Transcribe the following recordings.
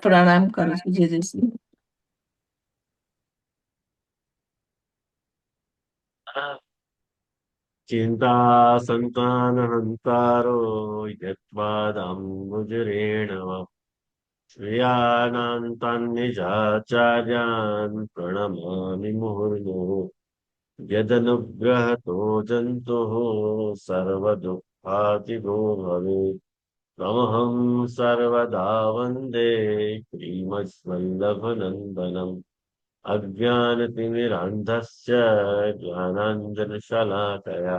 પ્રણામ કરું છું જેજેશ્રી. चिंता संतान हंतारो यत्पादाम्बुजरेण श्रेयानान्तान्निजाचार्यान् प्रणमामि मुहुर्मुहुः यदनुग्रहतो जन्तुः सर्वदुःखातिगो भवेत् तमहं सर्वदा वन्दे श्रीमद्वल्लभनन्दनम् अज्ञानतिमिरान्धस्य ज्ञानाञ्जनशलाकया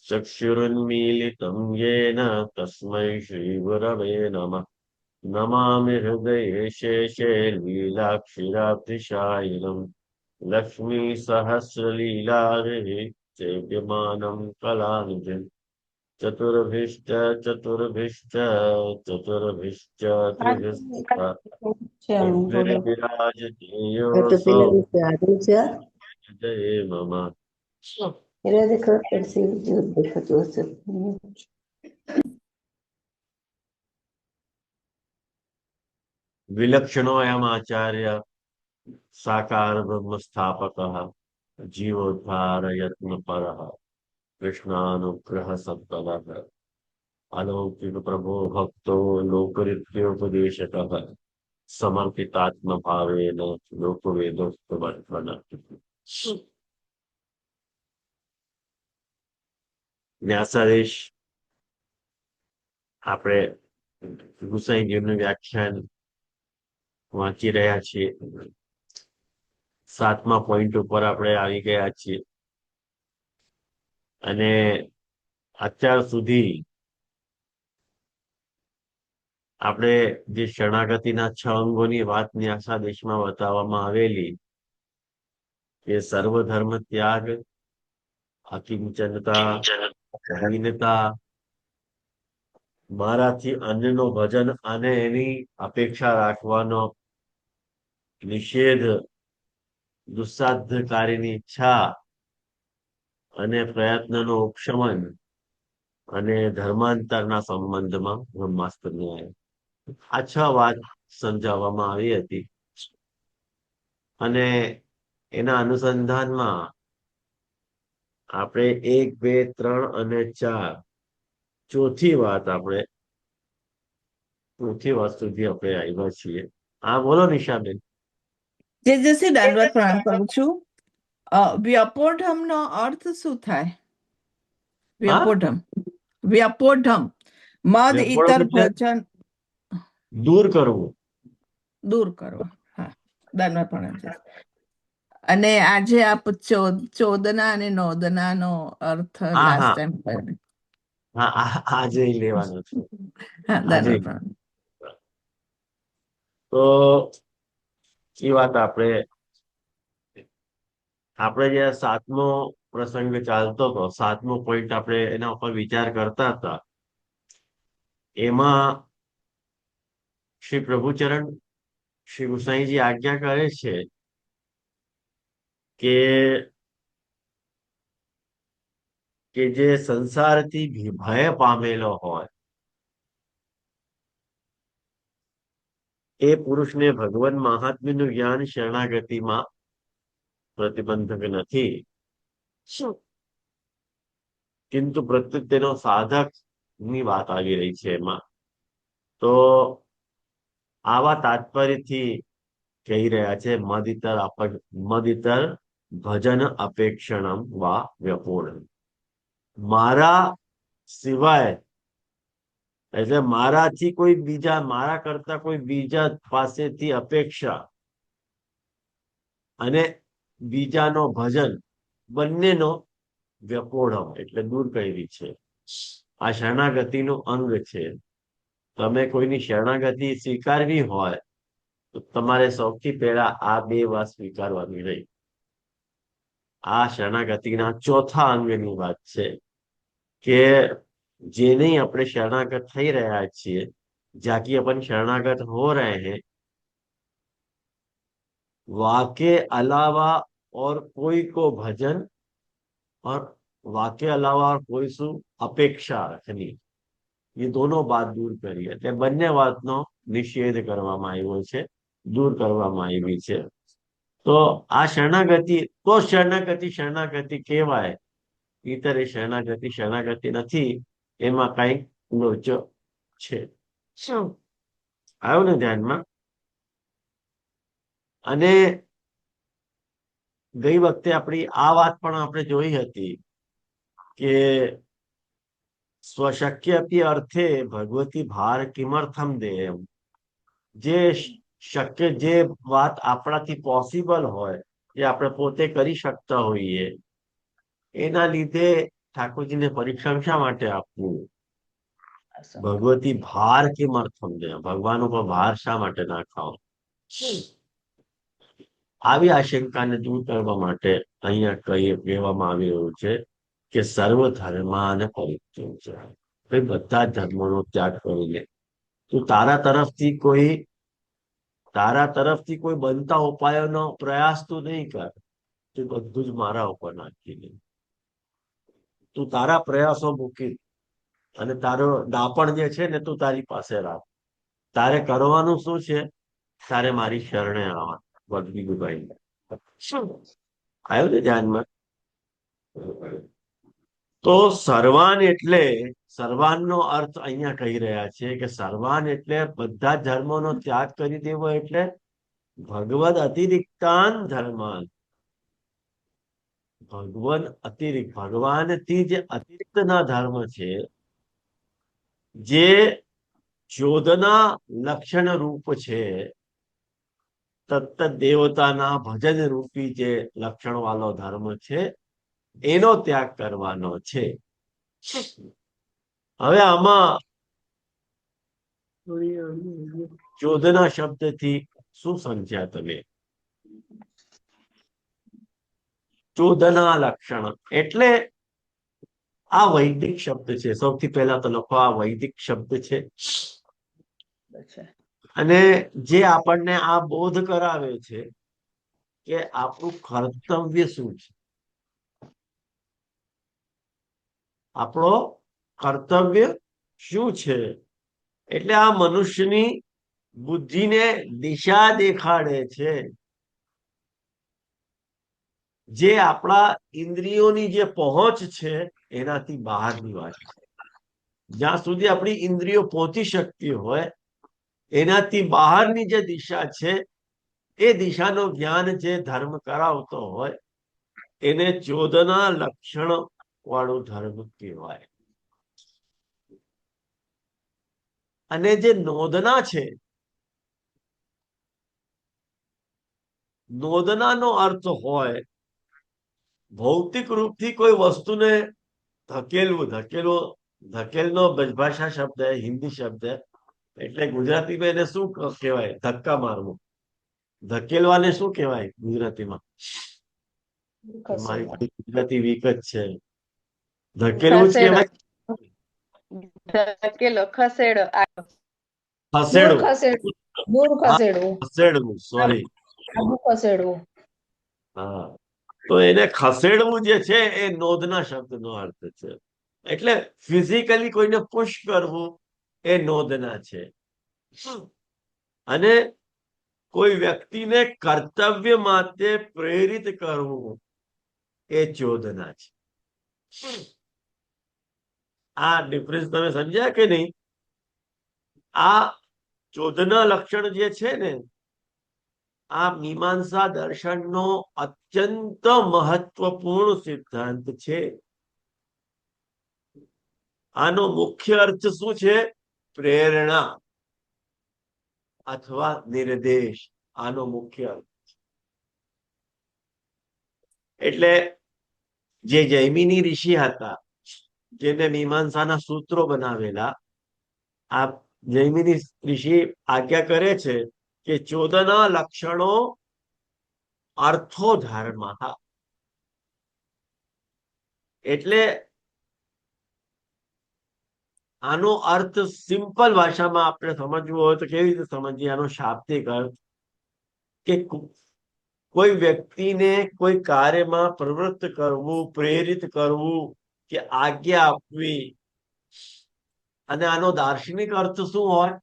चक्षुरुन्मीलितं येन तस्मै श्रीगुरवे नमः। नमामि हृदये शेषे लीलाक्षिराब्धिशायिनम् लक्ष्मीसहस्रलीलाभिः सेव्यमानं कलानिधिम् चतुर्भिश्च चतुर्भिश्च चतुर्भिश्च त्रिभिः ऊर्ध्वे विराजतेयोऽसौ जये मम। विलक्षणोऽयम् आचार्य साकार ब्रह्म स्थापकः जीवोद्धार यत्न परः कृष्णानुग्रह सत्तलः अलौकिक प्रभो भक्तो लोकरित्योपदेशकः समर्पितात्म भावेन लोकवेदोक्तवर्धन। ન્યાસાદેશ આપણે ગુસાઈજીનું વ્યાખ્યાન વાંચી રહ્યા છીએ. 7મા પોઈન્ટ ઉપર આપણે આવી ગયા છીએ અને અત્યાર સુધી આપણે જે શરણાગતિના 6 અંગોની વાત ન્યાસાદેશમાં બતાવવામાં આવેલી કે સર્વધર્મ ત્યાગ, અકિંચનતા, દીનતા, મારાથી અન્યનો ભજન અને એની અપેક્ષા રાખવાનો નિષેધ, દુસ્સાધ્યકારીની ઈચ્છા અને પ્રયત્નનો ઉપશમન અને ધર્માંતરના સંબંધમાં બ્રહ્માસ્ત્ર ન્યાય, આ 6 વાત સમજાવવામાં આવી હતી. અને એના અનુસંધાનમાં આપણે 1, 2, 3 અને 4 ચોથી વાત સુધી આપણે આવ્યા છીએ. હા, બોલો નિશાબેન. જેજેશ્રી, દંડવત પ્રણામ કરું છું. વ્યપોઢમનો અર્થ શું થાય? વ્યપોઢમ વ્યપોઢમ મદ ઇતર ભજન દૂર કરવું, દૂર કરવા. હા, દંડવત પ્રણામ છે. અને આજે આપ ચોદના અને નોદનાનો અર્થ લાસ્ટ ટાઈમ કહ્યો. હા, આજે લેવાનું છે. હા, આજે દંડવત પ્રણામ. તો એ વાત આપણે જે 7મો પ્રસંગ ચાલતો હતો, 7મો પોઈન્ટ આપણે એના ઉપર વિચાર કરતા હતા, એમાં શ્રી પ્રભુચરણ શ્રી ગુસાઈજી આજ્ઞા કરે છે કે જે સંસારથી ભય પામેલો હોય એ પુરુષને ભગવાન મહાત્મ્યનું જ્ઞાન શરણાગતિમાં પ્રતિબંધક નથી, કિંતુ પ્રત્યુત તેનો સાધક ની વાત આવી રહી છે એમાં. તો આવા તાત્પર્યથી કહી રહ્યા છે મદિતર ભજન અપેક્ષણમ વા વ્યપોણમ. મારા સિવાય, એટલે મારાથી કોઈ બીજા, મારા કરતા કોઈ બીજા પાસેથી અપેક્ષા અને બીજાનો ભજન બંનેનો વ્યપોઢમ એટલે દૂર કરી છે. આ શરણાગતિનું અંગ છે. તમે કોઈની શરણાગતિ સ્વીકારવી હોય તો તમારે સૌથી પહેલા આ 2 વાત સ્વીકારવાની રહી. આ શરણાગતિના ચોથા અંગની વાત છે કે જેની આપણે शरणागत થઈ રહ્યા છીએ, जाकि अपन शरणागत हो रहे हैं, वाके अलावा और कोई को भजन और वाके अलावा और कोई सु अपेक्षा रखनी, એ દોનો બાત દૂર કરી, એટલે બંને વાતનો નિષેધ કરવામાં આવ્યો છે, દૂર કરવામાં આવી છે. તો આ શરણાગતિ તો શરણાગતિ કહેવાય, ઇતરે શરણાગતિ નથી, એમાં કઈક લોચો છે. શું આવ્યું ને ધ્યાનમાં? અને ગઈ વખતે આપણી આ વાત પણ આપણે જોઈ હતી કે સ્વશક્ય અર્થે ભગવતી ભાર કિમર્થમ દે, એમ જે શક્ય, જે વાત આપણાથી પોસિબલ હોય, જે આપણે પોતે કરી શકતા હોઈએ, એના લીધે ઠાકોરજીને પરીક્ષણ શા માટે આપવું? ભગવતી ભાર કિમર્થમ દે, ભગવાન ઉપર ભાર શા માટે નાખાવો? આવી આશંકાને દૂર કરવા માટે અહીંયા કહેવામાં આવી રહ્યું છે કે સર્વ ધર્માને પરિત્યજ છે, ભાઈ બધા જ ધર્મોનો ત્યાગ કરીને તું તારા તરફથી કોઈ બનતા ઉપાયોનો પ્રયાસ તું નહીં કર, તું બધું જ મારા ઉપર નાખી દે. તું તારા પ્રયાસો મૂકી અને તારો દાપણ જે છે ને તું તારી પાસે રાખ. તારે કરવાનું શું છે? તારે મારી શરણે આવવાનું. વગડીભાઈ શું આવ્યું ને ધ્યાનમાં? તો સર્વાનનો અર્થ અહીંયા કહી રહ્યા છે કે સર્વાન એટલે બધા ધર્મોનો ત્યાગ કરી દેવો, એટલે ભગવદ અતિરિક્તાન ધર્માન, ભગવાનથી જે અતિરિક્ત ના ધર્મ છે, જે ચોદના લક્ષણ રૂપ છે, તત્ત દેવતાના ભજન રૂપી જે લક્ષણ વાળો ધર્મ છે, એનો ત્યાગ કરવાનો છે. હવે આમાં ચોદના શબ્દથી શું સમજ્યા તમે? ચોદના લક્ષણ એટલે આ વૈદિક શબ્દ છે. સૌથી પહેલા તો લખો, આ વૈદિક શબ્દ છે, અને જે આપણને આ બોધ કરાવે છે કે આપણું કર્તવ્ય શું છે. આપણો કર્તવ્ય શું છે એટલે આ મનુષ્યની બુદ્ધિને દિશા દેખાડે છે. જે આપણા ઇન્દ્રિયોની જે પહોંચ છે એનાથી બહારની વાત છે. જ્યાં સુધી આપણી ઇન્દ્રિયો પહોંચી શકતી હોય, એનાથી બહારની જે દિશા છે, એ દિશાનું જ્ઞાન જે ધર્મ કરાવતો હોય, એને ચોદના લક્ષણ વાળું ધર્મ કહેવાય. અને જે નોંધના છે, નોંધનાનો અર્થ હોય ભૌતિક રૂપથી કોઈ વસ્તુને ધકેલનો ભાષા શબ્દ, હિન્દી શબ્દ, એટલે ગુજરાતીમાં એને શું કહેવાય? ધક્કા મારવું. ધકેલવાને શું કહેવાય ગુજરાતીમાં? મારી ગુજરાતી વીક જ છે. ધકેલવું જ કહેવાય. ખસેડવું, સોરી. હા, તો એને ખસેડવું જે છે એ નોંધના શબ્દનો અર્થ છે. એટલે ફિઝિકલી કોઈને પુશ કરવું એ નોંધના છે, અને કોઈ વ્યક્તિને કર્તવ્ય માટે પ્રેરિત કરવું એ ચોદના છે. આ ડિફરન્સ તમે સમજ્યા કે નહીં? આ ચોદના લક્ષણ જે છે ને, આ મીમાંસા દર્શનનો અત્યંત મહત્વપૂર્ણ સિદ્ધાંત છે. આનો મુખ્ય અર્થ શું છે? પ્રેરણા અથવા નિર્દેશ, આનો મુખ્ય અર્થ. એટલે જે જૈમિની ઋષિ હતા, જેને મીમાંસાના સૂત્રો બનાવેલા, આ જૈમિની ઋષિ આજ્ઞા કરે છે કે ચોદના લક્ષણો અર્થો ધર્મ, એટલે આનો અર્થ સિમ્પલ ભાષામાં આપણે સમજવું હોય તો કેવી રીતે સમજીએ? આનો શાબ્દિક અર્થ કે કોઈ વ્યક્તિને કોઈ કાર્યમાં પ્રવૃત્ત કરવું, પ્રેરિત કરવું કે આજ્ઞા આપવી, અને આનો દાર્શનિક અર્થ શું હોય?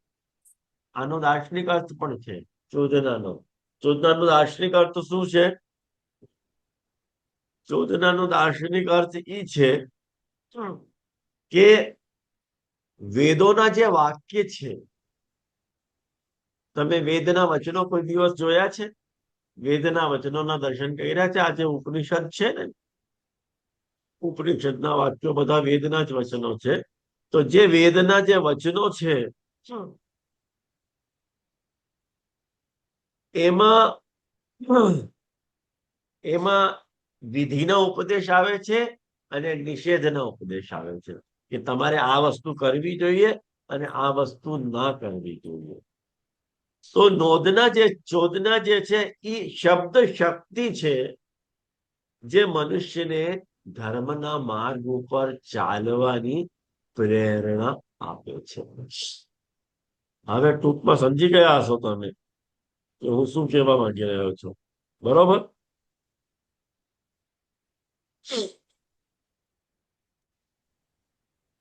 આનો દાર્શનિક અર્થ પણ છે ચોદનાનો. ચોદનાનો દાર્શનિક અર્થ શું છે? ચોદનાનો દાર્શનિક અર્થ એ છે કે વેદોના જે વાક્ય છે, તમે વેદના વચનો કોઈ દિવસ જોયા છે? વેદના વચનોના દર્શન કર્યા છે? આજે ઉપનિષદ છે ને, ઉપનિષદના વાક્યો બધા વેદના જ વચનો છે. તો જે વેદના જે વચનો છે એમાં એમાં વિધિનો ઉપદેશ આવે છે અને નિષેધનો ઉપદેશ આવે છે કે તમારે આ વસ્તુ કરવી જોઈએ અને આ વસ્તુ ના કરવી જોઈએ. તો ચોદના જે છે એ શબ્દ શક્તિ છે જે મનુષ્યને ધર્મના માર્ગ ઉપર ચાલવાની પ્રેરણા આપે છે. હવે ટૂંકમાં સમજી ગયા હશો તમે કે હું શું કહેવા માંગી રહ્યો છું, બરોબર?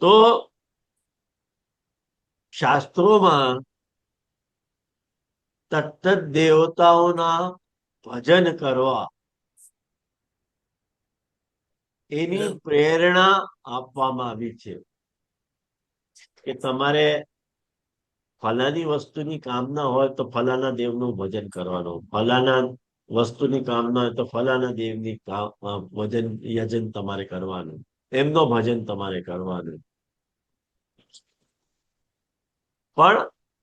તો શાસ્ત્રોમાં તત્ત દેવતાઓના ભજન કરવા એની પ્રેરણા આપવામાં આવી છે કે તમારે ફલાની વસ્તુની કામના હોય તો ફલાના દેવનું ભજન કરવાનું, ફલાના વસ્તુની કામના હોય તો ફલાના દેવની ભજન યજન તમારે કરવાનું, એમનો ભજન તમારે કરવાનું. પણ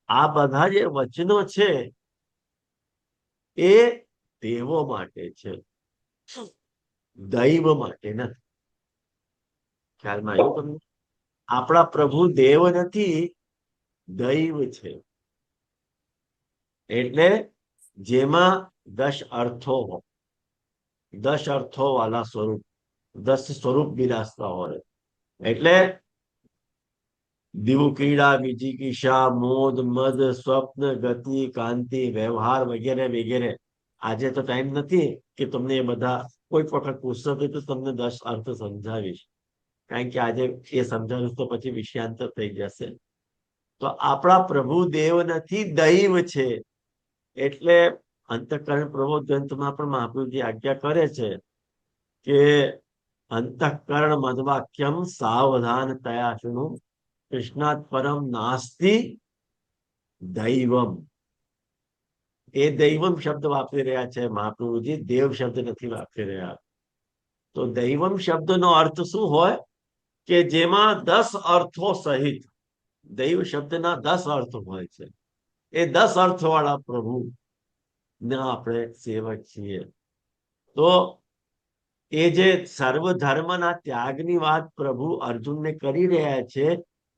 આ બધા જે વચનો છે એ દેવો માટે છે, દૈવ માટે નથી. ખ્યાલમાં આવ્યું તમને? આપણા પ્રભુ દેવ નથી, દૈવ છે. એટલે જેમાં 10 અર્થો હોય, 10 અર્થો વાળા સ્વરૂપ, 10 સ્વરૂપ બિરાજતા હોય. એટલે દીવ ક્રીડા, વિજિકિષા, મોદ, મદ, સ્વપ્ન, ગતિ, કાંતિ, વ્યવહાર વગેરે વગેરે. આજે તો ટાઈમ નથી કે તમને એ બધા, કોઈ વખત પુસ્તક હોય તો તમને 10 અર્થ સમજાવીશ, કારણ કે આજે એ સમજાવીશ તો પછી વિષયાંતર થઈ જશે. તો આપણા પ્રભુ દેવ નથી, દૈવ છે. એટલે અંતઃકરણ પ્રબોધગ્રંથમાં પણ મહાપ્રભુજી આજ્ઞા કરે છે કે અંતઃકરણ મધવાક્યમ સાવધાન તયા શૃણુ, કૃષ્ણાત પરમ નાસ્તિ દૈવમ. એ દૈવમ શબ્દ વાપરી રહ્યા છે મહાપ્રભુજી, દેવ શબ્દ નથી વાપરી રહ્યા. તો દૈવમ શબ્દનો અર્થ શું હોય? કે જેમાં 10 અર્થો સહિત, દૈવ શબ્દના 10 અર્થ હોય છે. એ 10 અર્થ વાળા પ્રભુ ને આપણે સેવક છીએ. તો એ જે સર્વધર્મના ત્યાગની વાત પ્રભુ અર્જુનને કરી રહ્યા છે,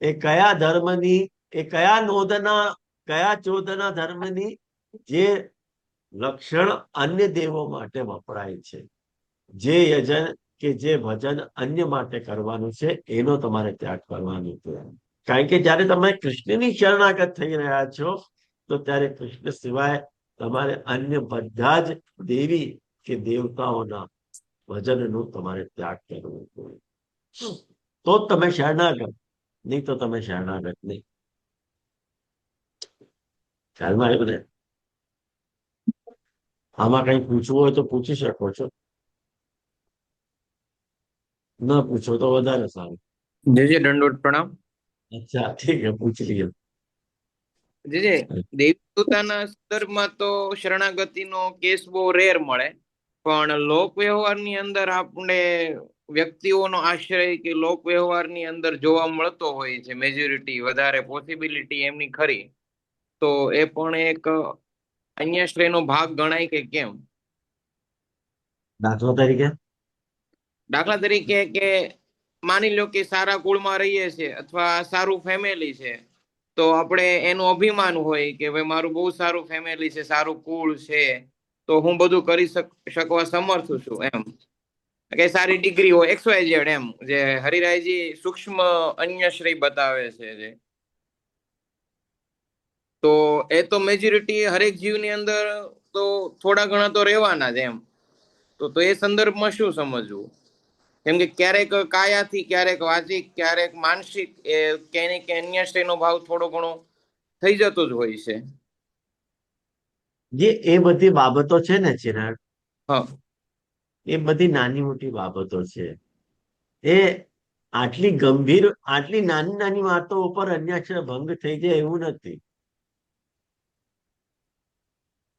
એ કયા ધર્મની, એ કયા ચોદના ધર્મની? જે લક્ષણ અન્ય દેવો માટે વપરાય છે, જે યજન કે જે ભજન અન્ય માટે કરવાનું છે એનો તમારે ત્યાગ કરવાનું છે. કારણ કે જયારે તમે કૃષ્ણની શરણાગત થઈ રહ્યા છો તો ત્યારે કૃષ્ણ સિવાય તમારે અન્ય બધા જ દેવી કે દેવતાઓના ભજનનું તમારે ત્યાગ કરવો જોઈએ. તો તમે શરણાગત, નહીં તો તમે શરણાગત નહીં. ખ્યાલમાં આવ્યું ને? આમાં કઈ પૂછવું હોય તો પૂછી શકો છો, ના પૂછો તો વધારે સારું. જીજી દંડોત પ્રણામ. અચ્છા, ઠીક છે, પૂછી લઈએ. જીજી, દેવદૂતાના સંદર્ભમાં તો શરણાગતિનો કેસ બહુ રેર મળે, પણ લોક વ્યવહારની અંદર આપણે વ્યક્તિઓનો આશ્રય કે લોક વ્યવહારની અંદર જોવા મળતો હોય છે, મેજોરિટી વધારે પોસિબિલિટી એમની ખરી, તો એ પણ એક અન્યાશ્રયનો ભાગ ગણાય કે કેમ? દાખલા તરીકે કે માની લો કે સારા કુળમાં રહીએ છે અથવા સારું ફેમિલી છે, તો આપણે એનું અભિમાન હોય કે ભાઈ મારું બહુ સારું ફેમિલી છે, સારું કુળ છે, તો હું બધું કરી શકવા સમર્થ છું એમ. કે સારી ડિગ્રી હોય XYZ એમ, જે હરિરાયજી સૂક્ષ્મ અન્યશ્રય બતાવે છે જે, તો એ તો મેજોરિટી હરેક જીવની અંદર તો થોડા ઘણા તો રહેવાના જ એમ. તો એ સંદર્ભમાં શું સમજવું? કેમ કે ક્યારેક કાયાથી, ક્યારેક વાચિક, ક્યારેક માનસિક એ ક્યાંય કે અન્યાશ્રયનો ભાવ થોડો ઘણો થઈ જતો જ હોય છે. જે એ બધી બાબતો છે ને ચિરાગ, હા એ બધી નાની મોટી બાબતો છે. એ આટલી ગંભીર, આટલી નાની નાની વાતો ઉપર અન્યાશ્રય ભંગ થઈ જાય એવું નથી.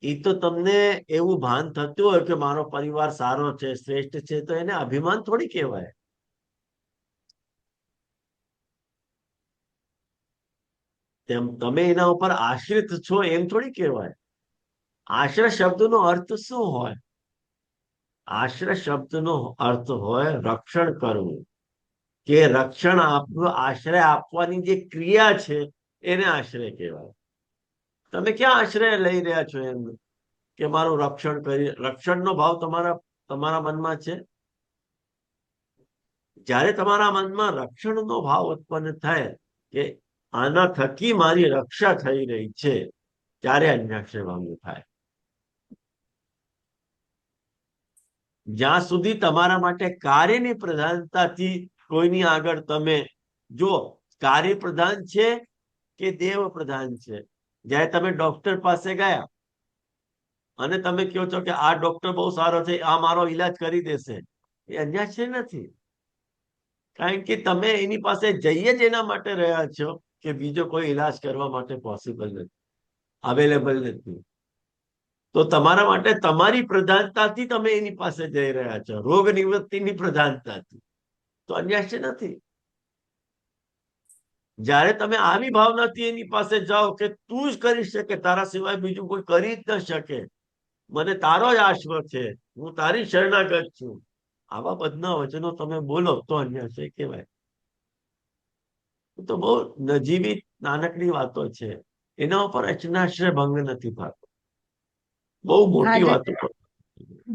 એ તો તમને એવું ભાન થતું હોય કે મારો પરિવાર સારો છે, શ્રેષ્ઠ છે, તો એને અભિમાન થોડી કહેવાય. તમે એના ઉપર આશ્રિત છો એમ થોડી કહેવાય. આશ્રય શબ્દનો અર્થ શું હોય? આશ્રય શબ્દનો અર્થ હોય રક્ષણ કરવું, કે રક્ષણ આપવું, આશ્રય આપવાની જે ક્રિયા છે એને આશ્રય કહેવાય. તમે ક્યાં આશ્રય લઈ રહ્યા છો એમ કે મારું રક્ષણ કરી? રક્ષણનો ભાવ તમારા મનમાં છે? જ્યારે તમારા મનમાં રક્ષણનો ભાવ ઉત્પન્ન થાય કે આના થકી મારી રક્ષા થઈ રહી છે, ત્યારે અન્યાશ્રય ભંગ થાય. જ્યાં સુધી તમારા માટે કાર્યની પ્રધાનતાથી કોઈની આગળ તમે જો કાર્ય પ્રધાન છે કે દેવ પ્રધાન છે. જ્યારે તમે ડોક્ટર પાસે ગયા અને તમે કહો છો કે આ ડોક્ટર બહુ સારો છે, આ મારો ઈલાજ કરી દેશે, એ અન્યાશ્રય નથી. કારણ કે તમે એની પાસે જઈએ જ એના માટે રહ્યા છો કે બીજો કોઈ ઈલાજ કરવા માટે પોસિબલ નથી, અવેલેબલ નથી. તો તમારા માટે તમારી પ્રધાનતાથી તમે એની પાસે જઈ રહ્યા છો, રોગ નિવૃત્તિની પ્રધાનતાથી, તો અન્યાશ્રય નથી. જ્યારે તમે આવી ભાવનાથી એની પાસે જાઓ કે તું જ કરી શકે, તારા સિવાય બીજું કોઈ કરી જ ન શકે, મને તારો જ આશ્રય છે, હું તારી શરણાગત છું, આવા બધા વચનો તમે બોલો તો અન્યાશ્રય કહેવાય. તો બહુ નજીવી નાનકડી વાતો છે, એના ઉપર અન્યાશ્રય ભંગ નથી થતો. બહુ મોટી વાતો.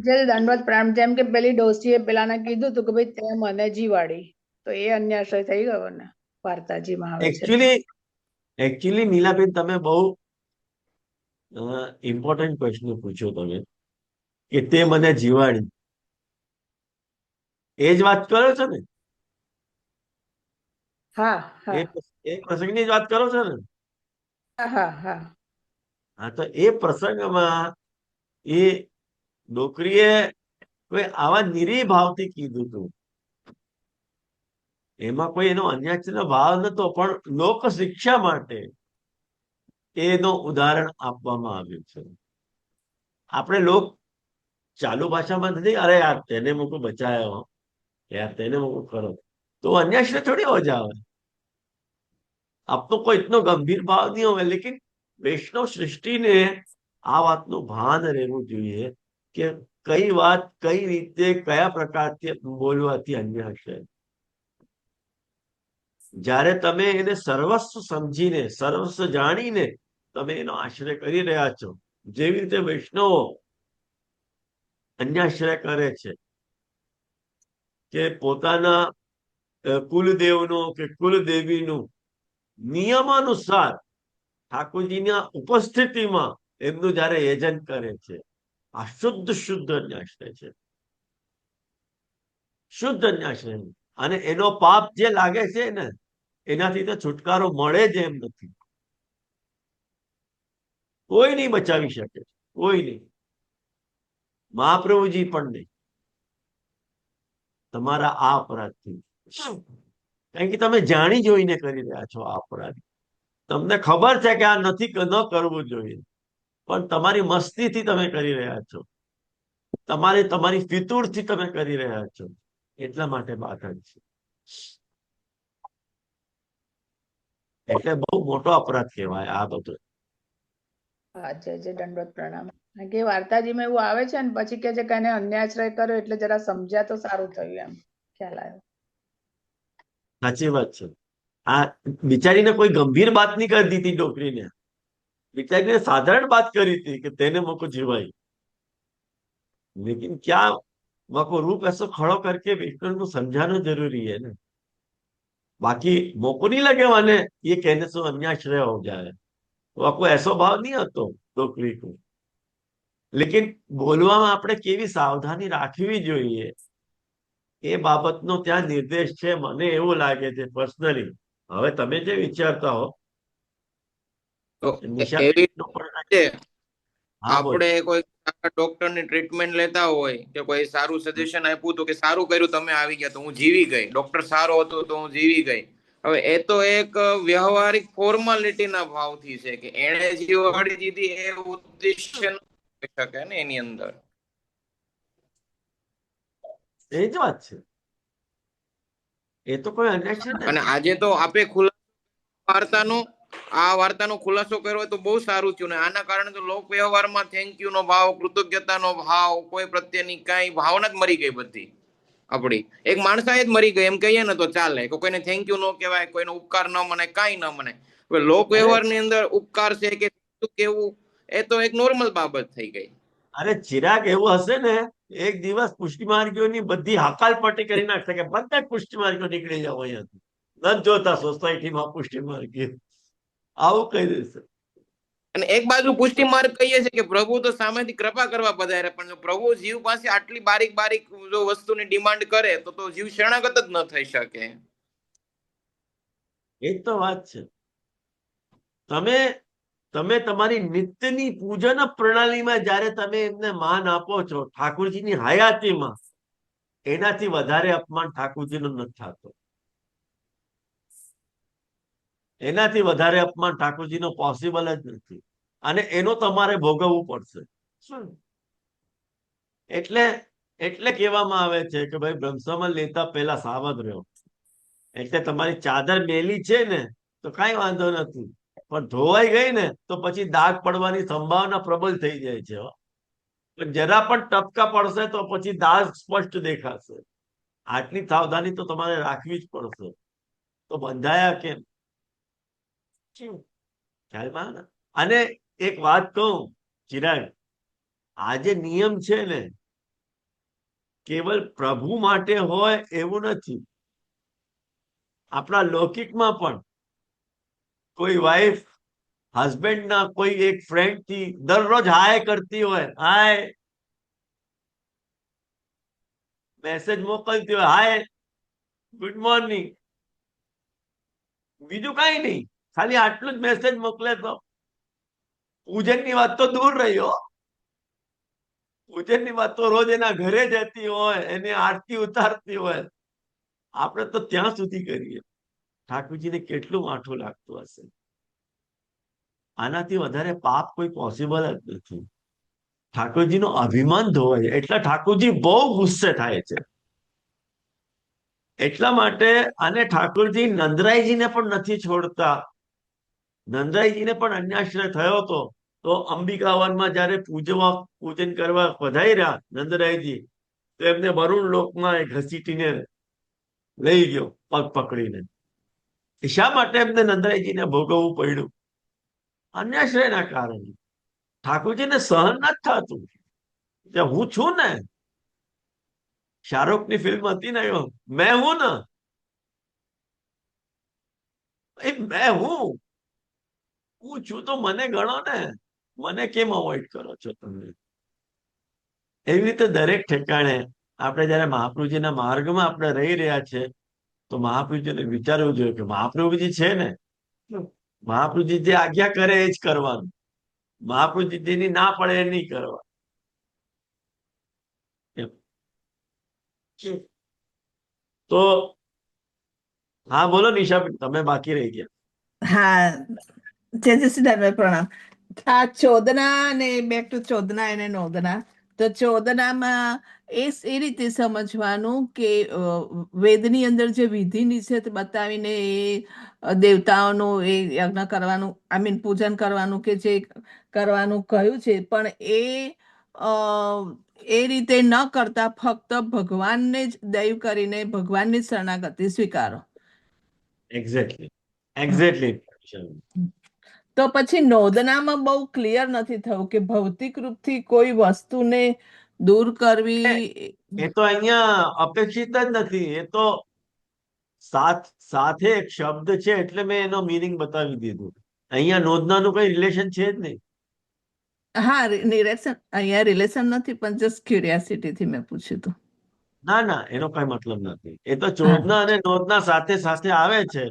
જે દંડવત પ્રણામ. જેમ કે પેલી ડોશીએ પેલાને કીધું હતું કે ભાઈ તે મને જીવાડી, તો એ અન્યાશ્રય થઈ ગયો ને વાર્તાજીમાં આવે છે. એકચ્યુઅલી નીલાબેન, તમે બહુ ઇમ્પોર્ટન્ટ પ્રશ્ન પૂછ્યો તમે કે તે મને જીવાડી. એ જ વાત કરો છો ને? હા હા એ પ્રસંગની જ વાત કરો છો ને? હા હા હા, તો એ પ્રસંગમાં એ ડોકરીએ કોઈ આવા નિરીહ ભાવથી કીધું હતું. એમાં કોઈ એનો અન્યાયનો ભાવ નતો, પણ લોક શિક્ષા માટે એનો ઉદાહરણ આપવામાં આવ્યું છે. આપણે લોક ચાલુ ભાષામાં નથી, અરે યાર તેને મૂકો બચાયો, યાર તેને મૂકો કરો, તો અન્યાશ્રય થોડી हो जावे. अब तो कोई इतना गंभीर भाव नहीं होगा, लेकिन वैष्णव सृष्टि ने આ વાતનું ભાન રહેવું જોઈએ કે કઈ વાત કઈ રીતે કયા પ્રકારથી બોલવાથી અન્યાશ્રય. જ્યારે તમે એને સર્વસ્વ સમજીને, સર્વસ્વ જાણીને તમે એનો આશ્રય કરી રહ્યા છો, જેવી રીતે વૈષ્ણવો અન્યાશ્રય કરે છે કે પોતાના કુલદેવનો કે કુલદેવીનું નિયમાનુસાર ઠાકોરજીના ઉપસ્થિતિમાં એમનું જયારે યજન કરે છે, આ શુદ્ધ અન્યાશ્રય છે, શુદ્ધ અન્યાશ્રય. અને એનો પાપ જે લાગે છે ને, એનાથી તો છુટકારો મળે જ એમ નથી. કોઈ નહીં બચાવી શકે, કોઈ નહીં, મહાપ્રભુજી પણ નહીં, તમારા આ અપરાધથી. કારણ કે તમે જાણી જોઈને કરી રહ્યા છો આ અપરાધ. તમને ખબર છે કે આ નથી, ન કરવું જોઈએ, પણ તમારી મસ્તીથી તમે કરી રહ્યા છો, તમારી ફિતૂરથી તમે કરી રહ્યા છો, એટલા માટે બાધક છે. એટલે બહુ મોટો અપરાધ કહેવાય આ બધો. હા, જય જય દંડવત પ્રણામ. કે વાર્તાજીમાં એવું આવે છે ને પછી કે છે કે એને અન્યાશ્રય કર્યો એટલે જરા સમજ્યા તો સારું થયું, એમ ખ્યાલ આવ્યો. સાચી વાત છે. આ બિચારીને કોઈ ગંભીર बात नहीं कर दी थी डोकरी ने, बेचारी ने साधारण बात करी थी कि तेने मुझको जिवाई, लेकिन क्या मुझको रूप ऐसा खड़ो करके विष्णु को समझाना जरूरी है ना. बाकी मोको नहीं लगे माने ये कहने से अन्याश्रय हो जाए, तो आपको ऐसा भाव नहीं હતો ડોકરી को. लेकिन બોલવામાં આપણે કેવી સાવધાની રાખવી જોઈએ એ બાબતનો ત્યાં નિર્દેશ છે. મને એવું લાગે છે પર્સનલી. હવે તમે જે વિચારતા હો, તો નિશા એવી પણ રીતે હા બોલ. આપણે કોઈ ડોક્ટર ની ટ્રીટમેન્ટ લેતા હોય કે કોઈ સારું સજેશન આપ્યું તો કે સારું કર્યું તમે આવી ગયા તો હું જીવી ગઈ, ડોક્ટર સારો હતો તો હું જીવી ગઈ. હવે એ તો એક વ્યવહારિક ફોર્માલિટી ના ભાવથી છે કે એણે જીવાડી દીધી એ ઉદ્દેશ્ય ન હોઈ શકે ને એની અંદર. એ જ વાત છે. એ તો કોઈ અન્વેષણ અને નથી. આજે તો આપે વાર્તાનો ખુલાસો કર્યો હોય તો બહુ સારું થયું ને આના કારણે તો લોક વ્યવહારમાં થેન્ક યુ નો ભાવ, કૃતજ્ઞતાનો ભાવ, કોઈ પ્રત્યેની કઈ ભાવના જ મરી ગઈ બધી આપડી. એક માણસાએ જ મરી ગઈ એમ કહીએ ને તો ચાલે. કોઈને થેન્ક યુ ન કહેવાય, કોઈનો ઉપકાર ન મને, કાંઈ ન મને. હવે લોક અરે વ્યવહારની અંદર ઉપકાર છે કે શું કેવું એ તો એક નોર્મલ બાબત થઈ ગઈ. અરે ચિરાગ, એવું હશે ને એક દિવસ પુષ્ટિ માર્ગીઓની બધી હકાલપટ્ટી કરી નાખશે કે બધા પુષ્ટિ માર્ગીઓ નીકળી જાવ અહીંયાથી, નથી જોતા સોસાયટીમાં પુષ્ટિ માર્ગીઓ, આવું કહી દેશે. અને એક બાજુ પુષ્ટિ માર્ગ કહીએ છીએ કે પ્રભુ તો સામેથી કૃપા કરવા પધારે, પણ જો પ્રભુ જીવ પાસે આટલી બારીક બારીક જો વસ્તુની ડિમાન્ડ કરે તો જીવ શરણાગત જ ન થઈ શકે. એ જ તો વાત છે. તમે તમારી નિત્યની પૂજન પ્રણાલીમાં જયારે તમે એમને માન આપો છો ઠાકોરજીની હયાતીમાં, એનાથી વધારે અપમાન ઠાકોરજીનું નથી થતું. એનાથી વધારે અપમાન ઠાકોરજીનો પોસિબલ જ નથી. અને એનો તમારે ભોગવવું પડશે. શું એટલે એટલે કહેવામાં આવે છે કે ભાઈ બ્રહ્મસમન લેતા પહેલા સાવધ રહ્યો. એટલે તમારી ચાદર મેલી છે ને તો કઈ વાંધો નથી, પણ ધોવાઈ ગઈ ને તો પછી દાગ પડવાની સંભાવના પ્રબળ થઈ જાય છે. પણ જરા પણ ટપકા પડશે તો પછી દાગ સ્પષ્ટ દેખાશે. આટલી સાવધાની તો તમારે રાખવી જ પડશે. તો બંધાયા કેમ? ખ્યાલમાં આવે ને? અને એક વાત કહું ચિરાગ, આ જે નિયમ છે ને કેવલ પ્રભુ માટે હોય એવું નથી. આપણા લૌકિકમાં પણ કોઈ વાઈફ હસબન્ડ ના કોઈ એક ફ્રેન્ડ થી દરરોજ હાય કરતી હોય, હાય મેસેજ મોકલતી હોય, હાય ગુડ મોર્નિંગ, બીજું કઈ નહીં, ખાલી આટલું જ મેસેજ મોકલે તો પૂજનની વાત તો દૂર રહ્યો. પૂજનની વાત તો રોજ એના ઘરે જતી હોય, એને આરતી ઉતારતી હોય, આપણે તો ત્યાં સુધી કરીએ. ઠાકોરજીને કેટલું માઠું લાગતું હશે. આનાથી વધારે પાપ કોઈ પોસિબલ જ નથી. ઠાકોરજીનો અભિમાન ધોવાય એટલે ઠાકોરજી બહુ ગુસ્સે થાય છે. એટલા માટે આને ઠાકોરજી નંદરાયજીને પણ નથી છોડતા. નંદરાયજીને પણ અન્યાશ્રય થયો હતો તો અંબિકાવનમાં જયારે પૂજન કરવા પધાર્યા નંદરાયજી, તો એમને વરુણ લોકમાં ઘસીટીને લઈ ગયો પગ પકડીને. શા માટે એમને નંદરાયજીને ભોગવવું પડ્યું? અન્યાશ્રયના કારણે. ઠાકોરજીને સહન નથી થતું. હું છું ને, શાહરૂખની ફિલ્મ હતી ને મેં હું ને, મેં હું છું તો મને ગણો ને, મને કેમ અવોઇડ કરો છો તમે? એવી રીતે દરેક ઠેકાણે આપણે જયારે મહાપ્રભુજીના માર્ગમાં આપણે રહી રહ્યા છે તો મહાપ્રભુજીને વિચારવું જોઈએ કે મહાપ્રભુજી છે ને, મહાપ્રભુજી જે આજ્ઞા કરે એ જ કરવાનું, મહાપ્રભુજી જેની ના પડે એ નહીં કરવા. તો હા બોલો નિશાબેન, તમે બાકી રહી ગયા. હા, જય શ્રી પ્રણામ. આ ચોદના અને બેક ટુ ચોદના અને નોંદના. તો ચોદનામાં એ રીતે સમજવાનું કે વેદની અંદર જે વિધિ નિષેધ બતાવીને એ દેવતાઓનું એ યજ્ઞ કરવાનું, આઈ મીન પૂજન કરવાનું કે જે કરવાનું કહ્યું છે, પણ એ રીતે ન કરતા ફક્ત ભગવાનને જ દૈવ કરીને ભગવાનની શરણાગતિ સ્વીકારો. એક્ઝેક્ટલી. તો પછી નોંદનામાં બહુ ક્લિયર નથી થયું કે ભૌતિક રૂપથી કોઈ વસ્તુને દૂર કરવી. એ તો અહીંયા અપેક્ષિત જ નથી. એ તો સાથે એક શબ્દ છે એટલે મેં એનો મીનિંગ બતાવી દીધું. અહીંયા નોંધનાનું કઈ રિલેશન છે જ નહીં. હા, રિલેશન અહીંયા રિલેશન નથી, પણ જસ્ટ ક્યુરિયોસિટીથી મેં પૂછ્યું હતું. ના ના, એનો કઈ મતલબ નથી. એ તો ચોદના અને નોંધના સાથે સાથે આવે છે.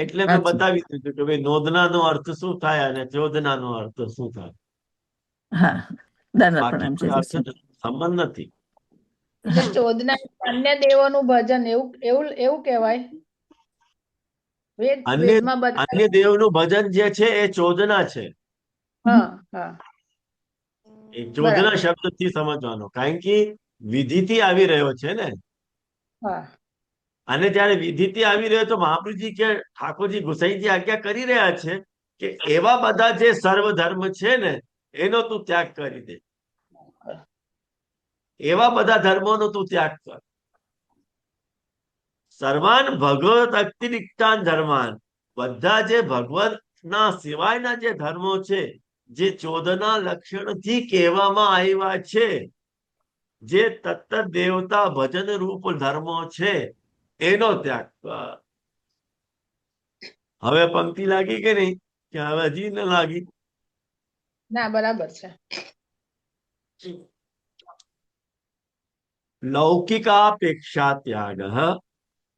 એટલે મેં અચ્છા બતાવી દીધું કે ભાઈ નોંધનાનો અર્થ શું થાય અને ચોદનાનો અર્થ શું થાય. હા દંડવત બાકી પ્રણામ કોઈ જય અર્થ શ્રી સંબંધ નથી. એટલે ચોદના અન્ય દેવોનું ભજન એવું એવું એવું કહેવાય અન્ય વેદમાં બધા. અન્ય દેવનું ભજન જે છે એ ચોદના છે. હા હા એ ચોદના બરાબર. શબ્દથી સમજવાનો, કારણ કે વિધિથી આવી રહ્યો છે ને. હા અને જયારે વિધિથી આવી રહ્યો તો મહાપ્રભુજી કે ઠાકોરજી ગુસાઈજી આજ્ઞા કરી રહ્યા છે કે એવા બધા જે સર્વ ધર્મ છે ને એનો તું ત્યાગ કરી દે. એવા બધા ધર્મોનો તું ત્યાગ કર. સર્વાન ભગવત અતિરિક્તાન ધર્માન, બધા જે ભગવતના સિવાયના જે ધર્મો છે, જે ચોદના લક્ષણથી કહેવામાં આવ્યા છે, જે તત્ત દેવતા ભજન રૂપ ધર્મો છે એનો ત્યાગ કર. હવે પંક્તિ લાગી કે નહીં? કે હવે હજી ન લાગી? ના બરાબર છે. લૌકિકાપેક્ષા ત્યાગ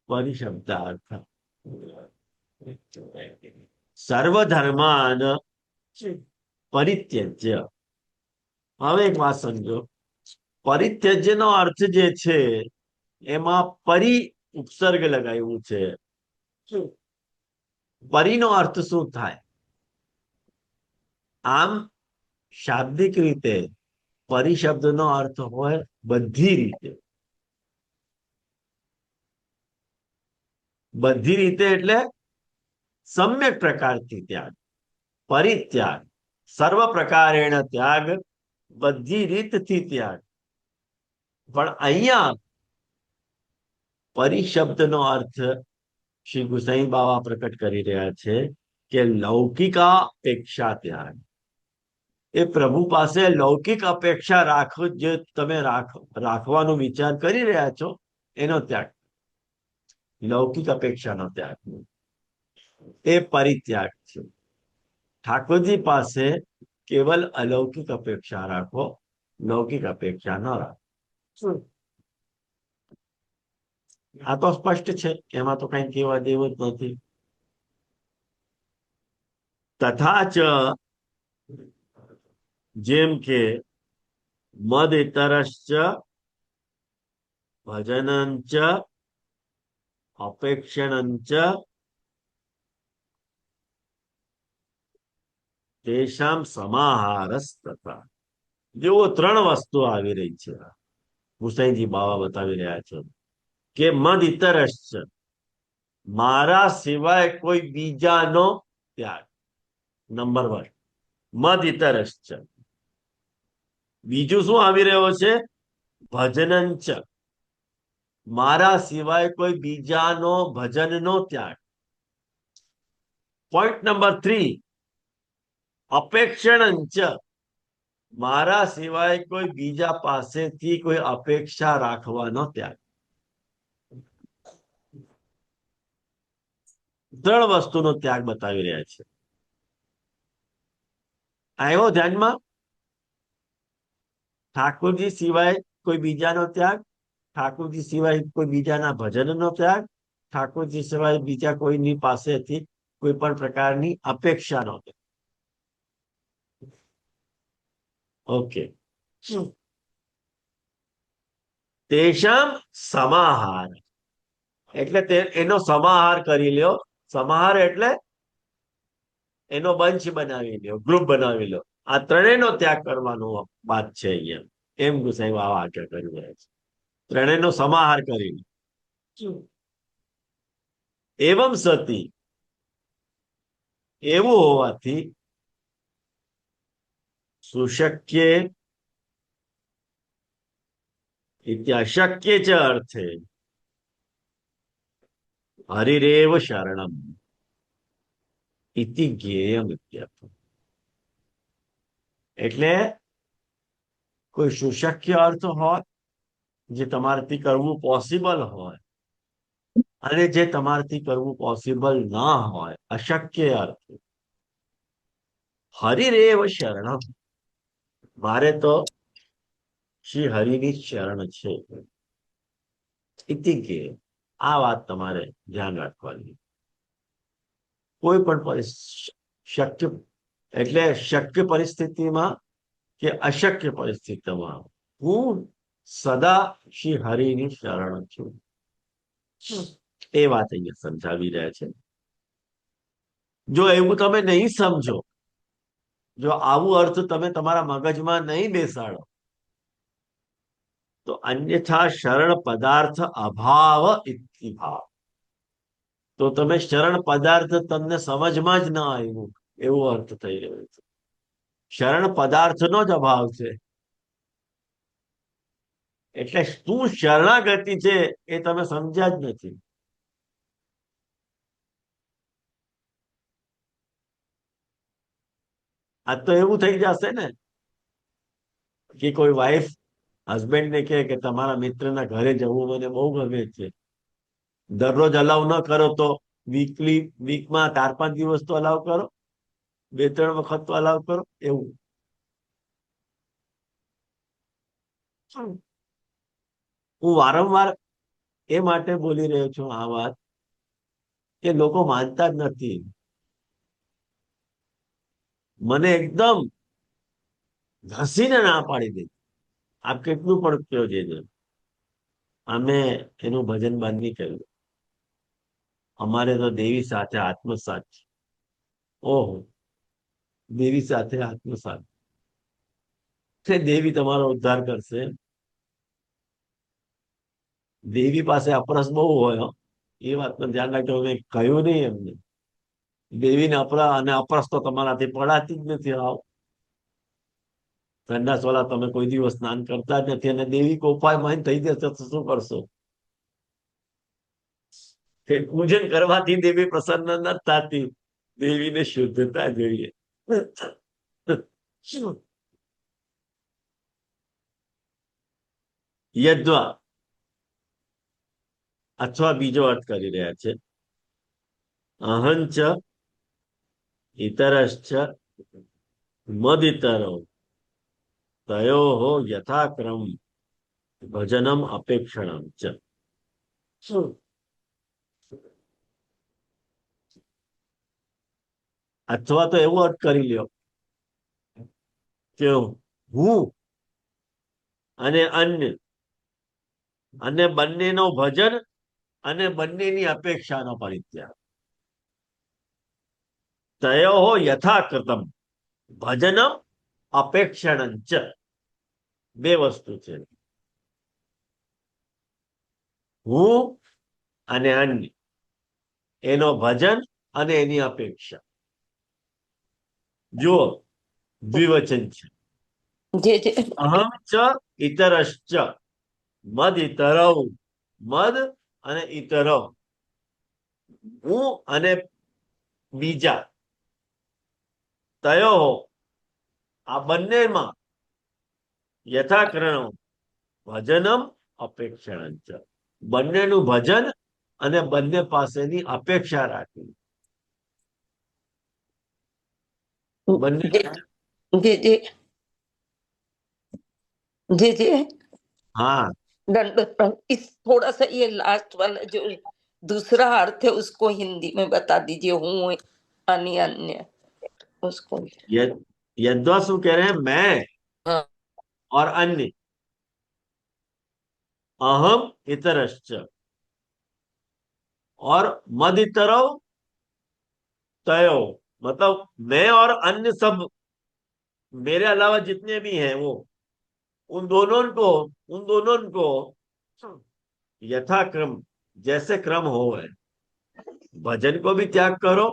પરિશબ્દાર્થ. સર્વધર્માન પરિત્યજ્ય. હવે એક વાત સમજો, પરિત્યજ્ય નો અર્થ જે છે એમાં પરિ ઉપસર્ગ લગાવ્યું છે. પરિનો અર્થ શું થાય? આમ શાબ્દિક રીતે પરિશબ્દનો અર્થ હોય બધી રીતે. બધી રીતે એટલે સમ્યક પ્રકારથી ત્યાગ, પરિત્યાગ, સર્વ પ્રકારેણ ત્યાગ, બધી રીતથી ત્યાગ. પણ અહીંયા પરિશબ્દનો અર્થ શ્રી ગુસાઈ બાવા પ્રકટ કરી રહ્યા છે કે લૌકિકા અપેક્ષા ત્યાગ. એ પ્રભુ પાસે લૌકિક અપેક્ષા રાખો, જે તમે રાખવાનો વિચાર કરી રહ્યા છો એનો ત્યાગ. લૌકિક અપેક્ષાનો ત્યાગ એ પરિત્યાગ છે. ઠાકોરજી પાસે કેવલ અલૌકિક અપેક્ષા રાખો, લૌકિક અપેક્ષા ન રાખો. આ તો સ્પષ્ટ છે, એમાં તો કઈ કહેવા જેવું જ નથી. તથા ચ, જેમ કે મદ ઇતરશ્ચ ભજનંચ અપેક્ષણંચ તેષામ સમાહારસ તથા. જેવો ત્રણ વસ્તુ આવી રહી છે, ગુસાઈજી બાવા બતાવી રહ્યા છે કે મદ ઇતરશ્ચ, મારા સિવાય કોઈ બીજાનો ત્યાગ. નંબર 1 મદ ઇતરશ્ચ. બીજું શું આવી રહ્યો છે? ભજનંચ, મારા સિવાય કોઈ બીજાનો ભજનનો ત્યાગ. પોઈન્ટ નંબર 3 અપેક્ષણંચ, મારા સિવાય કોઈ બીજા પાસેથી કોઈ અપેક્ષા રાખવાનો ત્યાગ. ત્રણ વસ્તુનો ત્યાગ બતાવી રહ્યા છે. આવ્યો ધ્યાનમાં? ઠાકોરજી સિવાય કોઈ બીજાનો ત્યાગ, ઠાકોરજી સિવાય કોઈ બીજાના ભજનનો ત્યાગ, ઠાકોરજી સિવાય બીજા કોઈની પાસેથી કોઈ પણ પ્રકારની અપેક્ષાનો ત્યાગ. ઓકે. તેષામ સમાહાર, એટલે એનો સમાહાર કરી લ્યો. સમાહાર એટલે એનો બંચ બનાવી લ્યો, ગ્રુપ બનાવી લો. આ ત્રણેયનો ત્યાગ કરવાનો વાત છે અહીંયા, એમ ગુસાઈ બાવા આજ્ઞા કરી રહ્યા છે. ત્રણેયનો સમાહાર કરી લો. એવમ સતી, એવું હોવાથી, સુશક્ય ઇત્યાશક્ય ચ અર્થે હરિરેવ શરણમ ઇતિ જ્ઞેયમ ઇત્યર્થ. એટલે કોઈ સુશક્ય અર્થ હોય, જે તમારાથી કરવું પોસિબલ હોય, અને જે તમારાથી કરવું પોસિબલ ના હોય, અશક્ય અર્થ. હરિરેવ શરણમ, મારે તો શ્રી હરિની શરણ છે. ઇતિ કે આ વાત તમારે ધ્યાન રાખવાની. કોઈ પણ શક્ય એટલે શક્ય પરિસ્થિતિમાં કે અશક્ય પરિસ્થિતિમાં હું સદા શ્રી હરિની શરણ છું. એ વાત અહીંયા સમજાવી રહ્યા છે. જો એવું તમે નહીં સમજો, જો આવું અર્થ તમે તમારા મગજમાં નહીં બેસાડો, તો અન્યથા શરણ પદાર્થ અભાવ ઇતિભાવ, તો તમે શરણ પદાર્થ તમને સમજમાં જ ન આવ્યું એવો અર્થ થઈ રહ્યો છે. શરણ પદાર્થનો જ અભાવ છે. એટલે શું શરણાગતિ છે એ તમે સમજ્યા જ નથી. આ તો એવું થઈ જશે ને કે કોઈ વાઈફ હસબન્ડ ને કહે કે તમારા મિત્રના ઘરે જવું મને બહુ ગમે છે, દરરોજ અલાઉ ન કરો તો વીકમાં 4-5 દિવસ તો અલાઉ કરો, 2-3 વખત તો અલાઉ કરો. એવું હું વારંવાર એ માટે બોલી રહ્યો છું આ વાત કે લોકો માનતા જ નથી. મને એકદમ ઘસીને ના પાડી દે, આપ કેટલું પણ કયો છે. અમે એનું ભજન બંધ નહીં કર્યું. અમારે તો દેવી સાથે આત્મસાત છે. ઓહો, દેવી સાથે આત્મસાત છે. દેવી તમારો ઉદ્ધાર કરશે. દેવી પાસે અપરસ બહુ હોય, એ વાતનું ધ્યાન રાખજો. મેં કહ્યું નહીં એમને. દેવીને અપરસ તો તમારાથી પડાતી જ નથી. આવ ઠંડા સોલા તમે કોઈ દિવસ સ્નાન કરતા જ નથી, અને દેવી કોપાયમાન થઈ જશે તો શું કરશો? પૂજન કરવાથી દેવી પ્રસન્ન ન થતી. દેવીને શુદ્ધતા જોઈએ. યદ્વા અથવા બીજો અર્થ કરી રહ્યા છે, અહંચ ઇતરશ્ચ મદિતરો તયોઃ યથાક્રમ ભજનમ અપેક્ષણમ ચ. અથવા તો એવો અર્થ કરી લ્યો કે હું અને અન્ય અને બંનેનો ભજન અને બંનેની અપેક્ષાનો પરિત્યાગ. તયોઃ યથાકૃતમ ભજનમ અપેક્ષણં ચ. બે વસ્તુ છે, હું અને અન્ય, એનો ભજન અને એની અપેક્ષા. જુઓ, દ્વિવચન છે. અહમ ચ ઇતરશ્ચ મદ ઇતરૌ. મદ અને ઇતરૌ, હું અને બીજા. તયો, આ બંનેમાં યથાક્રમ ભજનમ અપેક્ષણ ચ. બંનેનું ભજન અને બંને પાસેની અપેક્ષા રાખી. બંને जी जी जी जी हाँ, दंडोत प्रणाम। इस थोड़ा सा ये लास्ट वाला जो दूसरा अर्थ है उसको हिंदी में बता दीजिए, हूँ अन्य अन्य उसको। यद्वा શું कह रहे हैं? मैं हाँ और अन्य, अहम इतरश्च, और मद इतरौ तयो, मतलब मैं और अन्य सब, मेरे अलावा जितने भी हैं वो, उन दोनों को यथाक्रम, जैसे क्रम हो है, भजन को भी त्याग करो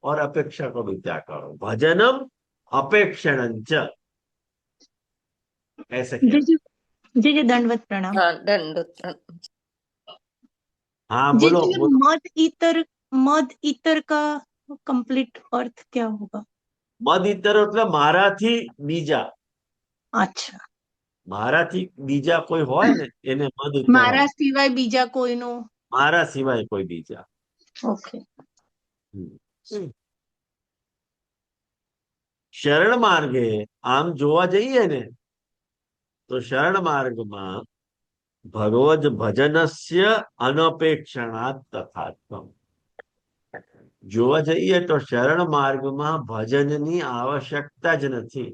और अपेक्षा को भी त्याग करो. भजनम अपेक्षणं च, ऐसे जी क्या? जी जी जी दंडवत प्रणाम। हाँ दंडोत प्रणाम। हाँ, जी बोलो जी बोलो. मद इतर का कंप्लीट अर्थ क्या होगा? મદ ઇતર એટલે મારાથી બીજા. अच्छा, મારાથી બીજા કોઈ હોય ને એને મદ ઇતર મારા હોય. સિવાય બીજા કોઈનો. મારા સિવાય કોઈ બીજા. ઓકે. શરણ માર્ગે આમ જોવા જઈએ ને તો શરણ માર્ગમાં ભગવદ ભજનસ્ય અનપેક્ષણાત તથાત્મ. જોવા જઈએ તો શરણ માર્ગમાં ભજનની આવશ્યકતા જ નથી.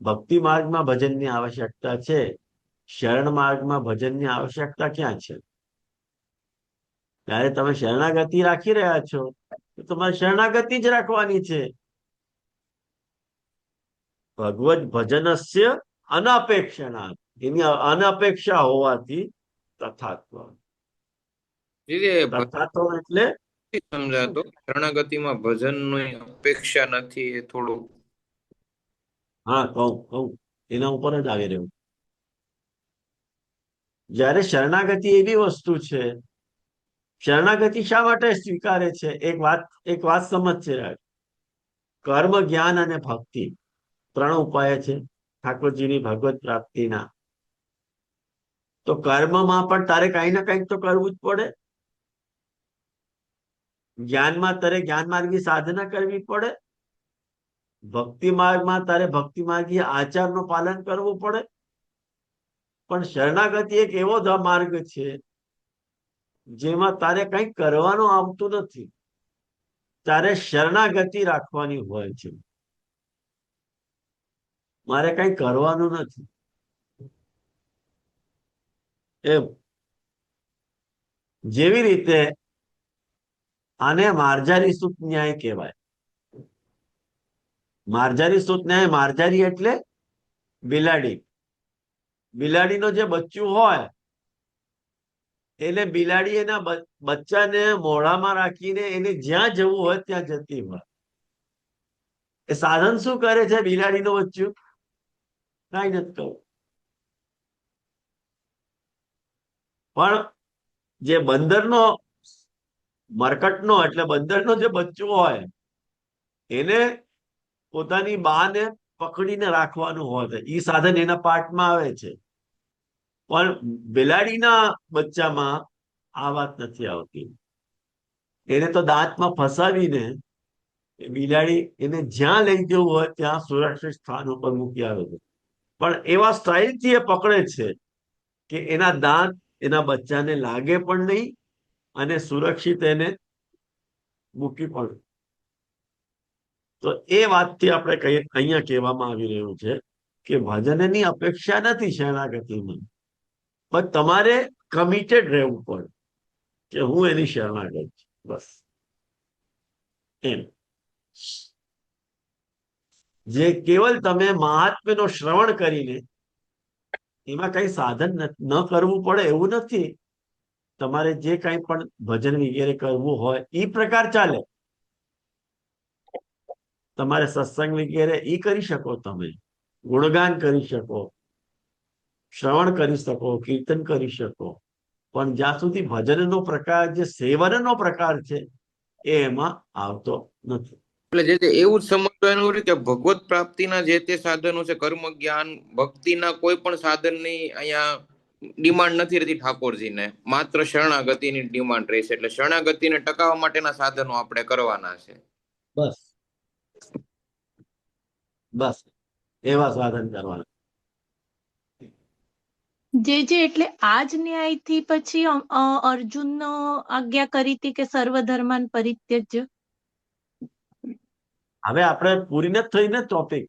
ભક્તિ માર્ગમાં ભજનની આવશ્યકતા છે, શરણ માર્ગમાં ભજનની આવશ્યકતા ક્યાં છે? ત્યારે તમે શરણાગતિ રાખી રહ્યા છો તો તમારે શરણાગતિ જ રાખવાની છે. ભગવદ ભજનસ્ય અનપેક્ષણાત, એની અનપેક્ષા હોવાથી તથાત્વ. તથાત્વ એટલે સમજાતો શરણાગતિમાં ભજનની અપેક્ષા નથી, એ થોડું. હા, કહું એના ઉપર જ આવી રહ્યું. જયારે શરણાગતિ એવી વસ્તુ છે, શરણાગતિ શા માટે સ્વીકારે છે? એક વાત સમજ છે. કર્મ, જ્ઞાન અને ભક્તિ 3 ઉપાય છે ઠાકોરજીની ભગવત પ્રાપ્તિના. તો કર્મમાં પણ તારે કઈ ના કઈક તો કરવું જ પડે. જ્ઞાનમાં તારે જ્ઞાન માર્ગી સાધના કરવી પડે. ભક્તિ માર્ગમાં તારે ભક્તિ માર્ગી આચારનું પાલન કરવું પડે. પણ શરણાગતિ એક એવો માર્ગ છે જેમાં તારે કંઈક કરવાનું આવતું નથી, તારે શરણાગતિ રાખવાની હોય છે. મારે કંઈ કરવાનું નથી એમ. જેવી રીતે આને માર્જારી સુત ન્યાય કહેવાય. માર્જારી સુત ન્યાય, માર્જારી એટલે બિલાડી. બિલાડીનો જે બચ્ચું હોય એટલે બિલાડી એના બચ્ચાને મોઢામાં રાખીને એને જ્યાં જવું હોય ત્યાં જતી હોય. એ સાધન શું કરે છે? બિલાડીનું બચ્ચું કઈ નથી કરવું. પણ જે બંદરનો, મરકટનો એટલે બંદરનો જે બચ્ચો હોય એને પોતાની બાને પકડીને રાખવાનું હોય, એ સાધન એના પાર્ટમાં આવે છે. પણ બિલાડીના બચ્ચામાં આ વાત નથી આવતી. એને તો દાંતમાં ફસાવીને બિલાડી એને જ્યાં લઈ જવું હોય ત્યાં સુરક્ષિત સ્થાન ઉપર મૂકી આવે છે. પણ એવા સ્ટાઇલથી એ પકડે છે કે એના દાંત એના બચ્ચાને લાગે પણ નહીં અને સુરક્ષિત એને મૂકી પણ. તો એ વાતથી આપણે અહીંયા કહેવામાં આવી રહ્યું છે કે ભજનની અપેક્ષા નથી શરણાગતિમાં, પણ તમારે કમિટેડ રહેવું પડે કે હું એની શરણાગત છું, બસ એમ. જે કેવલ તમે મહાત્મ્યનો શ્રવણ કરીને એમાં કઈ સાધન ન કરવું પડે એવું નથી. તમારે જે કઈ પણ ભજન વગેરે કરવું હોય એ પ્રકાર ચાલે. તમારે સત્સંગ વગેરે એ કરી શકો, તમે ગુણગાન કરી શકો, શ્રવણ કરી શકો, કીર્તન કરી શકો. પણ જ્યાં સુધી ભજનનો પ્રકાર, જે સેવનનો પ્રકાર છે, એ એમાં આવતો નથી. એટલે જે એવું જ સમજવાનું રહ્યું કે ભગવત પ્રાપ્તિના જે તે સાધનો છે, કર્મ, જ્ઞાન, ભક્તિના કોઈ પણ સાધનની અહીંયા ડિમાન્ડ નથી રહેતી ઠાકોરજીને. માત્ર શરણાગતિની ડિમાન્ડ રહેશે. એટલે શરણાગતિને ટકાવવા માટેના સાધનો આપણે કરવાના છે. બસ બસ એવા સાધન કરવાના. એટલે આ જ ન્યાયથી પછી અર્જુનનો આજ્ઞા કરી હતી કે સર્વધર્માન પરિત્યજ્ય. હવે આપણે પૂરી નથી થઈ ને ટોપિક?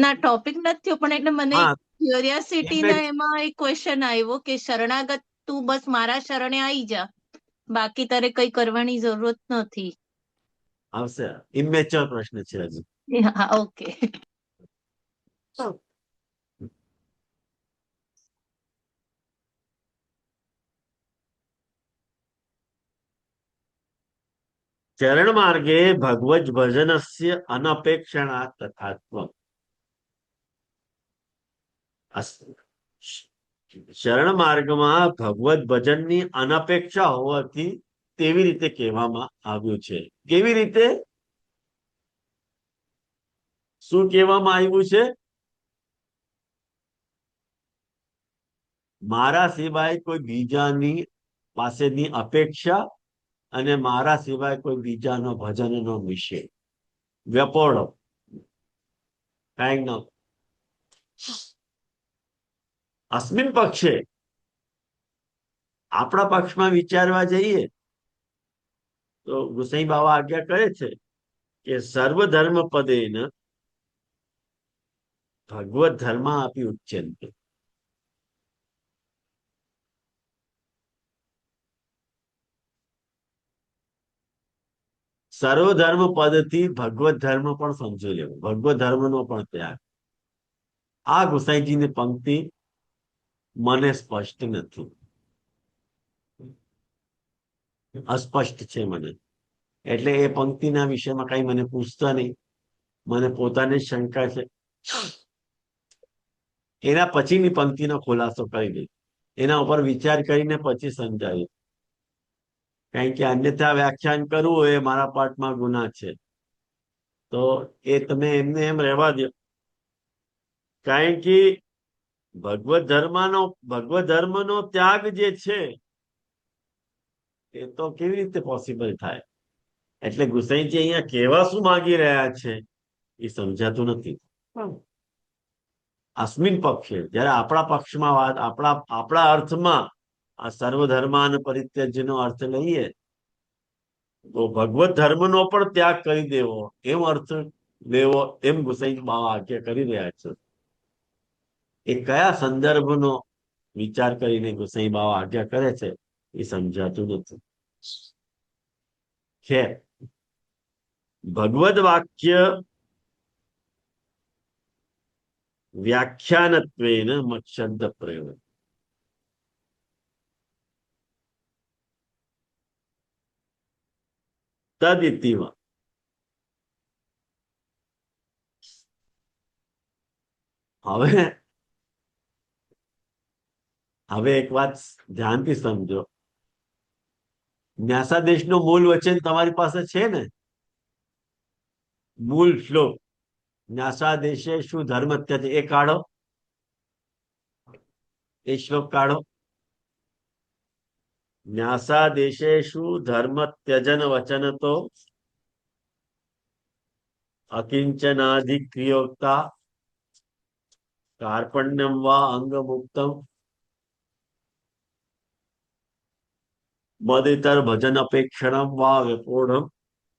ના, ટોપિક નથી થયો, પણ એટલે મને હા, ક્યુરિયોસિટી ના એમાં એક ક્વેશ્ચન આવ્યો કે શરણાગત તું બસ મારા શરણે આવી જા, બાકી તારે કઈ કરવાની જરૂરત નથી. આવશે. ઇમેચ્યોર પ્રશ્ન છે હજી. હા, ઓકે. ચરણ માર્ગે ભગવદ ભજનસ્ય અનપેક્ષણા તથાત્વ. શરણ માર્ગમાં ભગવદ ભજનની અનપેક્ષા હોવાથી તેવી રીતે કહેવામાં આવ્યું છે. કેવી રીતે? શું કહેવામાં આવ્યું છે? મારા સિવાય કોઈ બીજાની પાસેની અપેક્ષા અને મારા સિવાય કોઈ બીજાનો ભજનનો વિષય, વ્યાપોળો, કાંઈ ન. અસ્મિન પક્ષે આપણા પક્ષમાં વિચારવા જઈએ તો ગુસાઈ બાવા આજ્ઞા કરે છે કે સર્વધર્મ પદેન ભગવત ધર્મ આપી ઉચ્યંતે. સર્વધર્મ પદથી ભગવત ધર્મ પણ સમજી લેવો, ભગવત ધર્મનો પણ ત્યાગ. આ ગુસાઈજીની પંક્તિ મને સ્પષ્ટ નથી, અસ્પષ્ટ છે મને, એટલે એ પંક્તિના વિષયમાં કઈ મને પૂછતા નહીં, મને પોતાને શંકા છે. એના પછીની પંક્તિનો ખુલાસો કરી દઈ, એના ઉપર વિચાર કરીને પછી સમજાવી, કારણ કે અન્યથા વ્યાખ્યાન કરવું એ મારા પાઠમાં ગુના છે. તો એ તમે એમને એમ રહેવા દો, કારણ કે ભગવત ધર્મનો ત્યાગ જે છે એ તો કેવી રીતે પોસિબલ થાય? એટલે ગુસાઈજી અહીંયા કહેવા શું માંગી રહ્યા છે એ સમજાતું નથી. અસ્મિન પક્ષે, જયારે આપણા પક્ષમાં વાત, આપણા અર્થમાં આ સર્વધર્માન પરિત્યજ્યનો અર્થ લઈએ તો ભગવત ધર્મનો પણ ત્યાગ કરી દેવો એમ અર્થ લેવો, એમ ગુસાઈ બાવા આજ્ઞા કરી રહ્યા છે. એ કયા સંદર્ભનો વિચાર કરીને ગુસાઈ બાવા આજ્ઞા કરે છે એ સમજાતું નથી. ખેર, ભગવદ વાક્ય વ્યાખ્યાનત્વેન મત્શબ્દ પ્રયોગ. તદિતિવ. હવે એક વાત ધ્યાનથી સમજો. ન્યાસાદેશનું મૂળ વચન તમારી પાસે છે ને? મૂળ શ્લોક ન્યાસાદેશે શું ધર્મ ત્યજ, એ કાઢો, એ શ્લોક કાઢો. ન્યાસાદેશે શું ધર્મ ત્યજન વચન તો અકિંચનાધિક્રિયોક્તા કાર્પણ્યમ વા અંગમુક્તમ મદિતર ભજન અપેક્ષણમ વા વ્યપોઢમ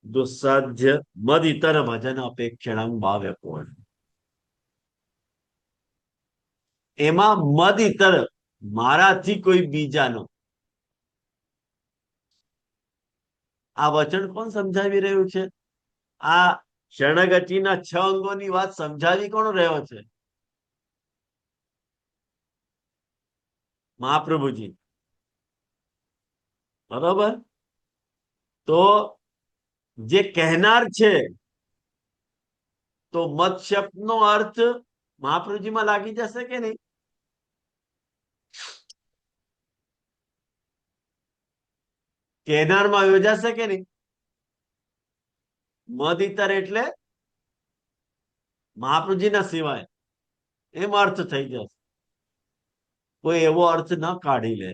દુસ્સાધ્ય મદિતર ભજન અપેક્ષણમ વા વ્યપોઢમ. એમાં મદિતર, મારાથી કોઈ બીજાનો, આ વચન કોણ સમજાવી રહ્યું છે? આ શરણાગતિના 6 અંગોની વાત સમજાવી કોણ રહ્યો છે? મહાપ્રભુજી. બરોબર? તો જે કહેનાર છે, તો મત શબ્દનો અર્થ મહાપ્રભુજીમાં લાગી જશે કે નહીં? કહેનારમાં યોજાશે કે નહીં? મદિતર એટલે મહાપ્રભુજીના સિવાય, એમ અર્થ થઈ જશે. કોઈ એવો અર્થ ન કાઢી લે.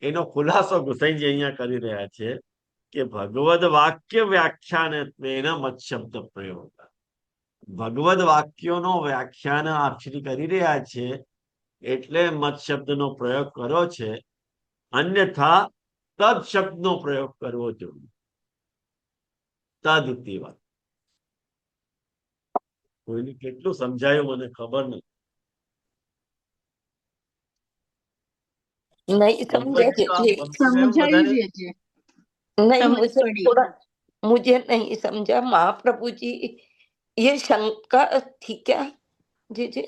એનો ખુલાસો ગુસાઈજી અહીંયા કરી રહ્યા છે કે ભગવદ વાક્ય વ્યાખ્યાન એના મત શબ્દ પ્રયોગ. ભગવદ વાક્યોનો વ્યાખ્યાન આપશ્રી કરી રહ્યા છે એટલે મત શબ્દનો પ્રયોગ કર્યો છે, અન્યથા તદ શબ્દનો પ્રયોગ કરવો જોઈએ. તદ વાત કોઈને કેટલું સમજાયું મને ખબર નથી. नहीं समझा સમજાયું છે જે. नहीं, समझ मुझे पड़ी। थोड़ा, मुझे नहीं समझा महाप्रभु जी, ये शंका थी क्या? जी जी,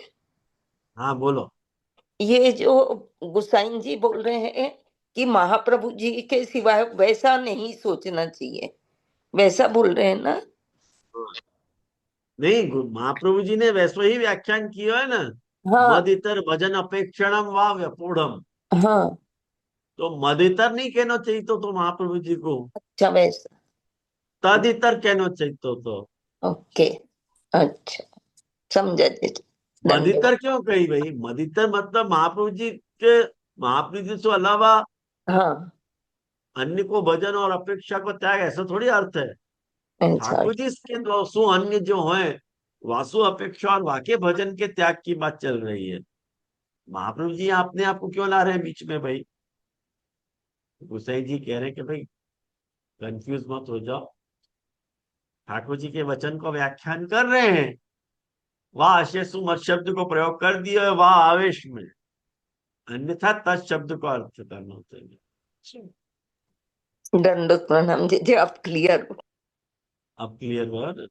हाँ बोलो. ये जो गुसाइन जी बोल रहे हैं कि महाप्रभु जी के सिवाय वैसा नहीं सोचना चाहिए, वैसा बोल रहे हैं ना? नहीं, महाप्रभु जी ने वैसे ही व्याख्यान किया है ना. हाँ मदितर भजन अपेक्षणम वा व्यपूढ़म. हाँ, तो मदितर नहीं कहना चाहिए तो महाप्रभु जी को अच्छा वैसा, तदितर कहना चाहिए तो. ओके, अच्छा समझा जी, मदितर क्यों कही भाई? मदितर मतलब महाप्रभु जी के, महाप्रभु जी से अलावा हाँ अन्य को भजन और अपेक्षा को त्याग, ऐसा थोड़ी अर्थ है. अच्छा, ठाकुर जी के शु अन्य जो है वासु अपेक्षा और वाक्य भजन के त्याग की बात चल रही है। महाप्रभु जी आपने आपको क्यों ला रहे हैं बीच में भाई? गुसाई जी कह रहे हैं कि भाई कंफ्यूज मत हो जाओ, ठाकुर जी के वचन को व्याख्यान कर रहे हैं, वाह अशेषु मत शब्द को प्रयोग कर दिया है, वाह आवेश में, अन्यथा तत् शब्द को अर्थ करना चाहिए। दंडोत प्रणाम जी, आप क्लियर हो। अब क्लियर हुआ ना?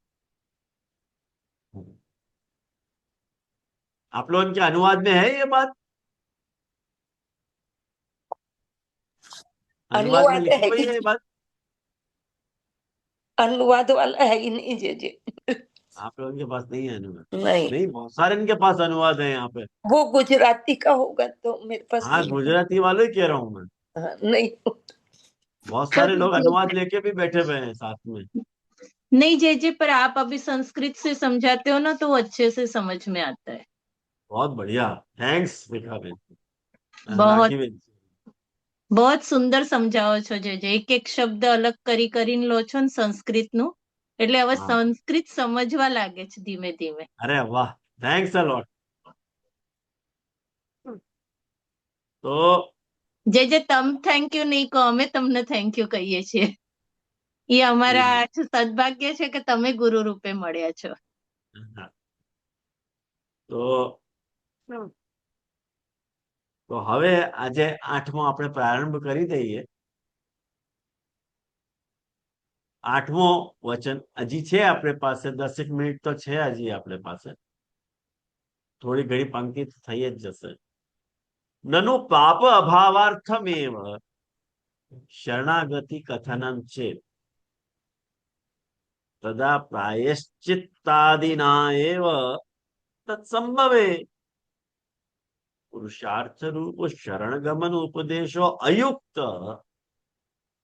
आप लोगों के अनुवाद में है ये बात? अनुवाद में अनुवाद लिखी है हुई ही है ये बात? अनुवाद वाला है ही नहीं जी। आप लोगों के पास नहीं है अनुवाद? नहीं, नहीं, बहुत सारे इनके पास अनुवाद है यहाँ पे। वो गुजराती का होगा तो मेरे पास हाँ, नहीं गुजराती वाले ही कह रहा हूँ मैं। है। हाँ, नहीं बहुत सारे लोग अनुवाद लेके भी बैठे हुए हैं साथ में। नहीं जे पर आप अभी संस्कृत से समझाते हो ना तो वो अच्छे से समझ में आता है। बहुत बढ़िया, थैंक्स रेखा बेन, बहुत राखी बेन। बहुत સુંદર સમજાવો છો જે એક એક શબ્દ અલગ કરીને લો છો ને સંસ્કૃતનું, એટલે હવે हाँ, સંસ્કૃત સમજવા લાગે છે ધીમે ધીમે. अरे वाह, थैंक्स अ लॉट। तो જે તમે થેન્ક યુ નહીં કહો, અમે તમને થેન્ક યુ કહીએ છીએ. એ અમારા સદભાગ્ય છે કે તમે ગુરુ રૂપે મળ્યા છો. हाँ, तो હવે આજે 8મો આપણે પ્રારંભ કરી દઈએ। 8મો વચન હજી છે આપણે પાસે, 10 મિનિટ તો છે હજી આપણે પાસે, થોડી ઘણી પંક્તિ તો થઈ જ જશે। નनु પાપ અભાવાર્થમેવ શરણાગતિ કથનમ ચેત તદા પ્રાયશ્ચિત્તાદિના એવ તત્સંભવે પુરુષાર્થ રૂપ શરણગમન ઉપદેશો અયુક્ત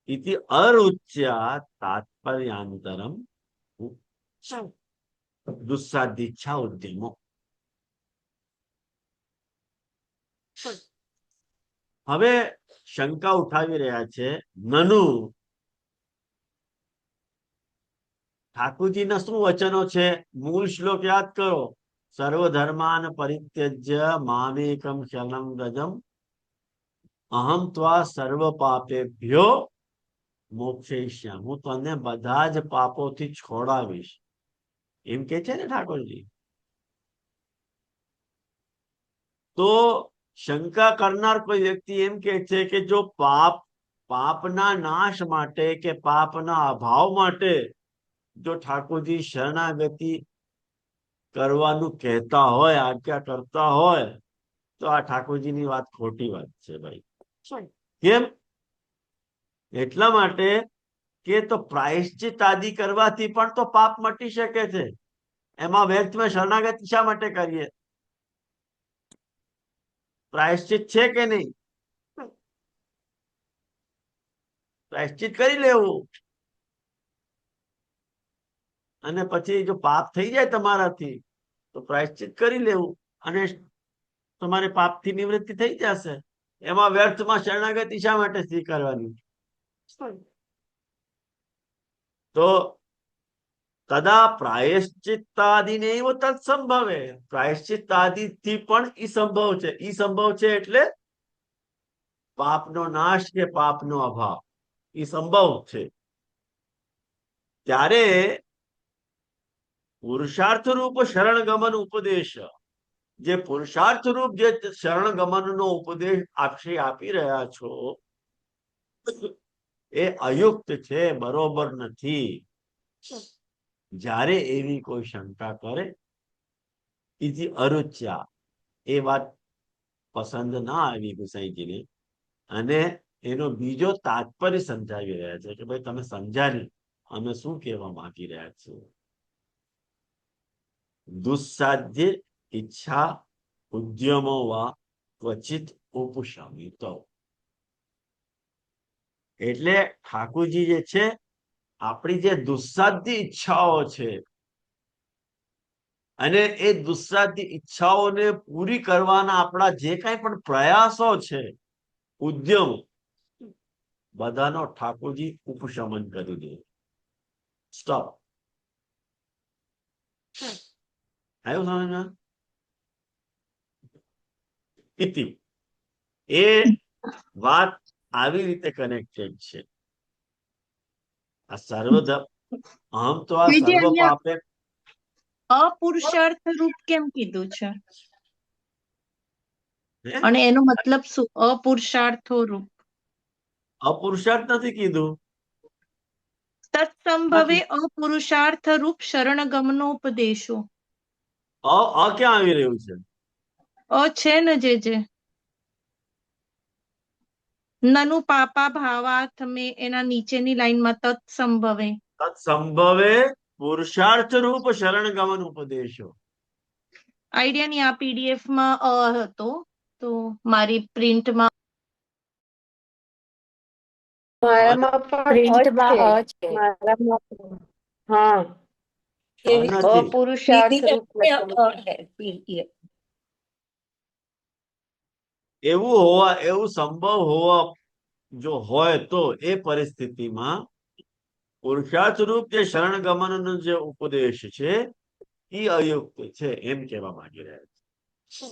इति अरुच्या तात्पर्यांतरम दुस्साधिच्छा उद्यमो। હવે શંકા ઉઠાવી રહ્યા છે નનુ, ઠાकुरजीના શું વચનો છે? મૂળ શ્લોક યાદ કરો, સર્વધર્માન પરિત્યજ્ય મામેકમ શરણમ વ્રજમ અહમ ત્વા સર્વ પાપેભ્યો મોક્ષયિષ્યામિ, હું તને બધા જ પાપોથી છોડાવીશ, એમ કે છે ને ઠાકોરજી। તો શંકા કરનાર કોઈ વ્યક્તિ એમ કે છે કે જો પાપના નાશ માટે કે પાપના અભાવ માટે જો ઠાકોરજી શરણાગતિ કરવાનું કહેતા હોય, આજ્ઞા કરતા હોય, તો આ ઠાકોરજીની વાત ખોટી વાત છે ભાઈ। કેમ? એટલા માટે કે તો પ્રાયશ્ચિત આદિ કરવાથી પણ તો પાપ મટી શકે છે, એમાં વ્યર્થમાં શરણાગતિ શા માટે કરીએ? પ્રાયશ્ચિત છે કે નહીં? પ્રાયશ્ચિત કરી લેવું, અને પછી જો પાપ થઈ જાય તમારાથી તો પ્રાયશ્ચિત કરી લેવું અને તમારે પાપથી નિવૃત્તિ થઈ જશે, એમાં વ્યર્થમાં શરણાગતિ શા માટે સ્વીકારવાની? તો તદા પ્રાયશ્ચિત્તાદિનેવ તત્સંભવે, પ્રાયશ્ચિત્તાદિથી પણ ઈ સંભવ છે। ઈ સંભવ છે એટલે પાપનો નાશ કે પાપનો અભાવ, ઈ સંભવ છે। ત્યારે પુરુષાર્થ રૂપ શરણગમન ઉપદેશ, જે પુરુષાર્થ રૂપ જે શરણગમનનો ઉપદેશ આપી રહ્યા છો એ અયુક્ત છે, બરોબર નથી। જ્યારે એવી કોઈ શંકા કરે, ઇતિ અરુચ્યા, એ વાત પસંદ ના આવી ગુસાઈજીને, અને એનો બીજો તાત્પર્ય સમજાવી રહ્યા છે કે ભાઈ તમે સમજ્યા નહીં, અમે શું કહેવા માંગી રહ્યા છીએ। દુસ્સાધ્ય ઈચ્છા ઉદ્યમો વા ક્વચિત ઉપશમિતો, એટલે ઠાકોરજી જે છે આપણી જે દુસ્સાધ્ય ઈચ્છાઓ છે, અને એ દુસ્સાધ્ય ઈચ્છાઓને પૂરી કરવાના આપણા જે કાંઈ પણ પ્રયાસો છે, ઉદ્યમ, બધાનો ઠાકોરજી ઉપશમન કરી દે, સ્ટોપ। આવ્યું સમજમાં? ઇતિ એ વાત આવી રીતે કનેક્ટેડ છે. આ આમ તો આ જે સર્વ અહીંયા પાપે અપુરુષાર્થ રૂપ કેમ કીધું છે હે? અને એનો મતલબ શું અપુરુષાર્થો રૂપ? અપુરુષાર્થ નથી કીધું. તત્સંભવે અપુરુષાર્થ રૂપ શરણગમનોપદેશો. ક્યાં આવી રહ્યું છે? છે ને જે નનુ પાપા ભાવાર્થ મેં એના નીચેની લાઈનમાં તત્સંભવે. તત્સંભવે પુરુષાર્થ રૂપ શરણ ગમન ઉપદેશો. આઈડિયાની આ પીડીએફ માં હતો તો મારી પ્રિન્ટમાં મારામાં પણ પ્રિન્ટમાં છે. મારામાં પણ. હા, એવી નથી. અપુરુષાર્થ PDF રૂપ में લખેલું છે. है PDF. એવું સંભવ હોવા જો હોય તો એ પરિસ્થિતિમાં પુરુષાર્થ રૂપ જે શરણ ગમનનો જે ઉપદેશ છે એ અયુક્ત છે એમ કહેવા માંગી રહ્યા છે.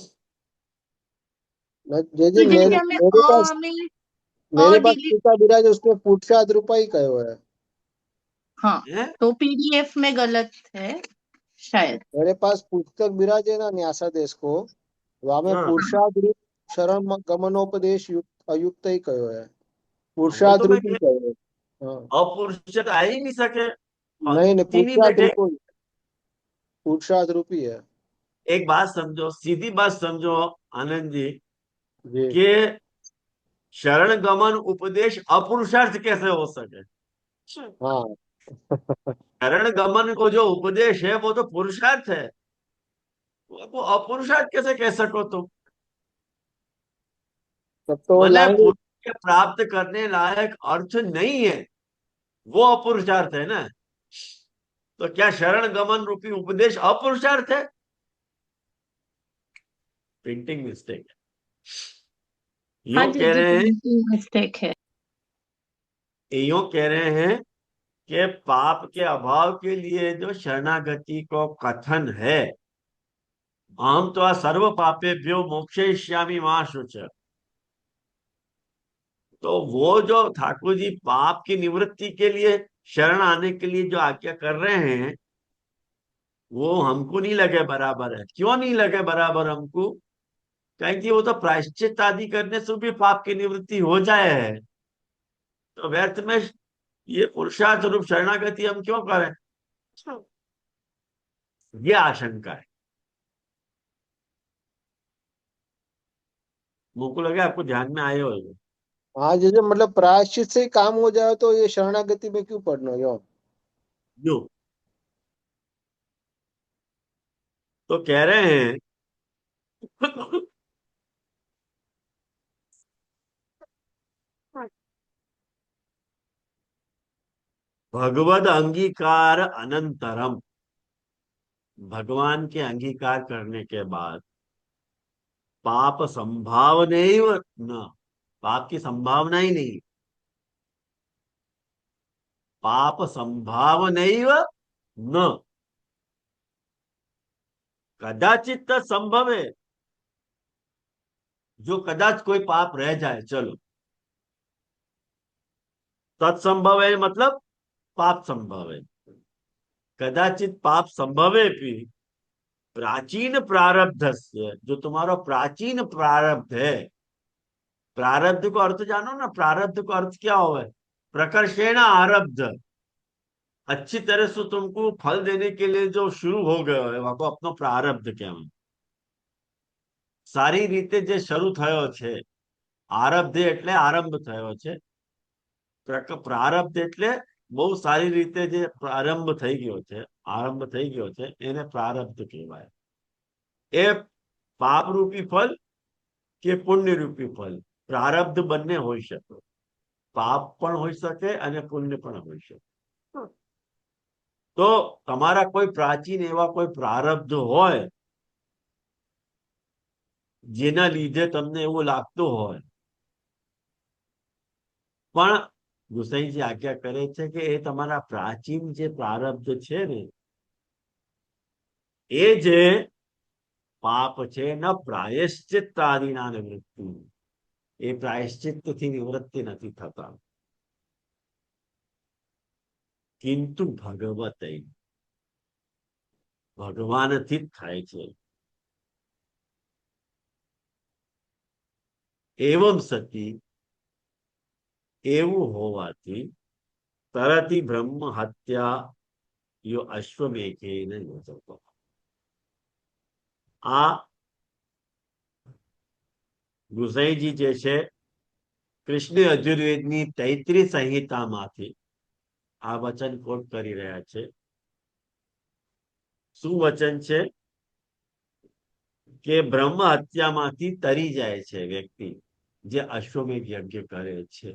जी તો જેમ मेरे કે मेरे અમે पास delete पिता विराज उसमें पुरुषार्थ रूपा ही कहो है। हाँ હે? तो पीडीएफ में गलत है शायद। मेरे पास पुस्तक विराजे ना न्यासा देश को वहां में हाँ। पुरुषार्थ रूप शरण गमनोपदेश अयुक्त ही कहो है, वो पुरुषार्थ तो मैं रूप ही कहो है। हाँ, અપુરુષાર્થ આવી નહીં શકે. नहीं नहीं पुरुषार्थ बैठे. रूप पुरुषार्थ रूप ही है एक बात समझो, सीधी बात समझो आनंद जी, जी। कि शरण गमन उपदेश अपुरुषार्थ कैसे हो सके? हाँ शरण गमन को जो उपदेश है वो तो पुरुषार्थ है, वो अपुरुषार्थ कैसे कह सको तुम? तब तो मैंने लाइन पुरुष के प्राप्त करने लायक अर्थ नहीं है, वो अपुरुषार्थ है ना. तो क्या शरण गमन रूपी उपदेश अपुरुषार्थ है? प्रिंटिंग मिस्टेक है. हाँ यूं जी कह जी रहे हैं, मिस्टेक है। यूं कह रहे हैं कि पाप के अभाव के लिए जो शरणागति को कथन है, हम तो सर्व पापेभ्यो मोक्षयिष्यामि मां शुच, तो वो जो ठाकुर जी पाप की निवृत्ति के लिए शरण आने के लिए जो आज्ञा कर रहे हैं वो हमको नहीं लगे बराबर है. क्यों नहीं लगे बराबर हमको? क्योंकि वो तो प्रायश्चित आदि करने से भी पाप की निवृत्ति हो जाए है, तो व्यर्थ में ये पुरुषार्थ रूप शरणागति हम क्यों करें? ये आशंका है. मुझको लगे आपको ध्यान में आए होगा. हाँ जैसे मतलब प्रायश्चित से ही काम हो जाए तो ये शरणागति में क्यों पढ़ना यो? जो तो कह रहे हैं भगवद अंगीकार अनंतरम, भगवान के अंगीकार करने के बाद पाप संभावनैव न, पाप की संभावना ही नहीं, पाप संभावनैव न, कदाचित संभव है, जो कदाच कोई पाप रह जाए, चलो तत्संभव है मतलब पाप संभव है. कदाचित पाप संभवे भी प्राचीन प्रारब्ध से, जो तुम्हारा प्राचीन प्रारब्ध है, प्रारब्ध को अर्थ जानो ना, प्रारब्ध को अर्थ क्या हो? प्रकर्षेण आरब्ध, अच्छी तरह से तुमको फल देने के लिए जो शुरू हो गयो है वहां को अपनो प्रारब्ध कहेवाय. सारी रीते जे शुरू थयो छे, आरब्ध એટલે આરંભ થયો છે, પ્રારબ્ધ એટલે બહુ સારી રીતે જે પ્રારંભ થઈ ગયો છે, આરંભ થઈ ગયો છે એને પ્રારબ્ધ કહેવાય. એ પાપ રૂપી ફલ કે પુણ્ય રૂપી ફલ, પ્રારબ્ધ બંને હોઈ શકે, પાપ પણ હોઈ શકે અને પુણ્ય પણ હોઈ શકે. તો તમારા કોઈ પ્રાચીન એવા કોઈ પ્રારબ્ધ હોય જેના લીધે તમને એવું લાગતું હોય, પણ ગુસાઈજી આજ્ઞા કરે છે કે એ તમારા પ્રાચીન જે પ્રારબ્ધ છે ને એ જે પાપ છે ન પ્રાયશ્ચિત્તાદિના નિવૃત્તિ, એ પ્રાયશ્ચિત્તથી નિવૃત્તિ નથી થતા. કિંતુ ભગવતે, ભગવાનથી જ થાય છે. એવમ સતી, એવું હોવાથી તરતી બ્રહ્મ હત્યા યો અશ્વમેઘેન યોજતો. આ ગુસાઈજી જે છે કૃષ્ણ યજુર્વેદની તૈત્રી સંહિતામાંથી આ વચન કોટ કરી રહ્યા છે. શું વચન છે? કે બ્રહ્મ હત્યામાંથી તરી જાય છે વ્યક્તિ જે અશ્વમેઘ યજ્ઞ કરે છે.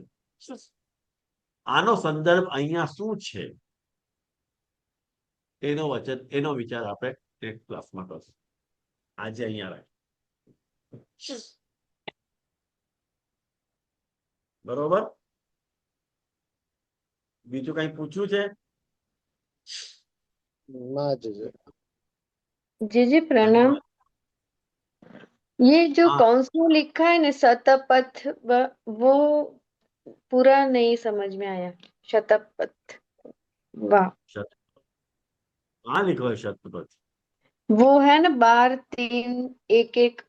આનો સંદર્ભ અહીંયા શું છે એનો વિચાર આપણે એક ક્લાસમાં કરશું. આજે અહીંયા રાખીએ. બરોબર? બીજું કઈ પૂછવું છે? ના જીજે. जीजी प्रणाम। ये जो हाँ। कौन सा लिखा है ना शतपथ, वो पूरा नहीं समझ में आया। शतपथ, वाह, कहाँ लिखो है शतपथ? वो है ना 12, 3, 1, 1,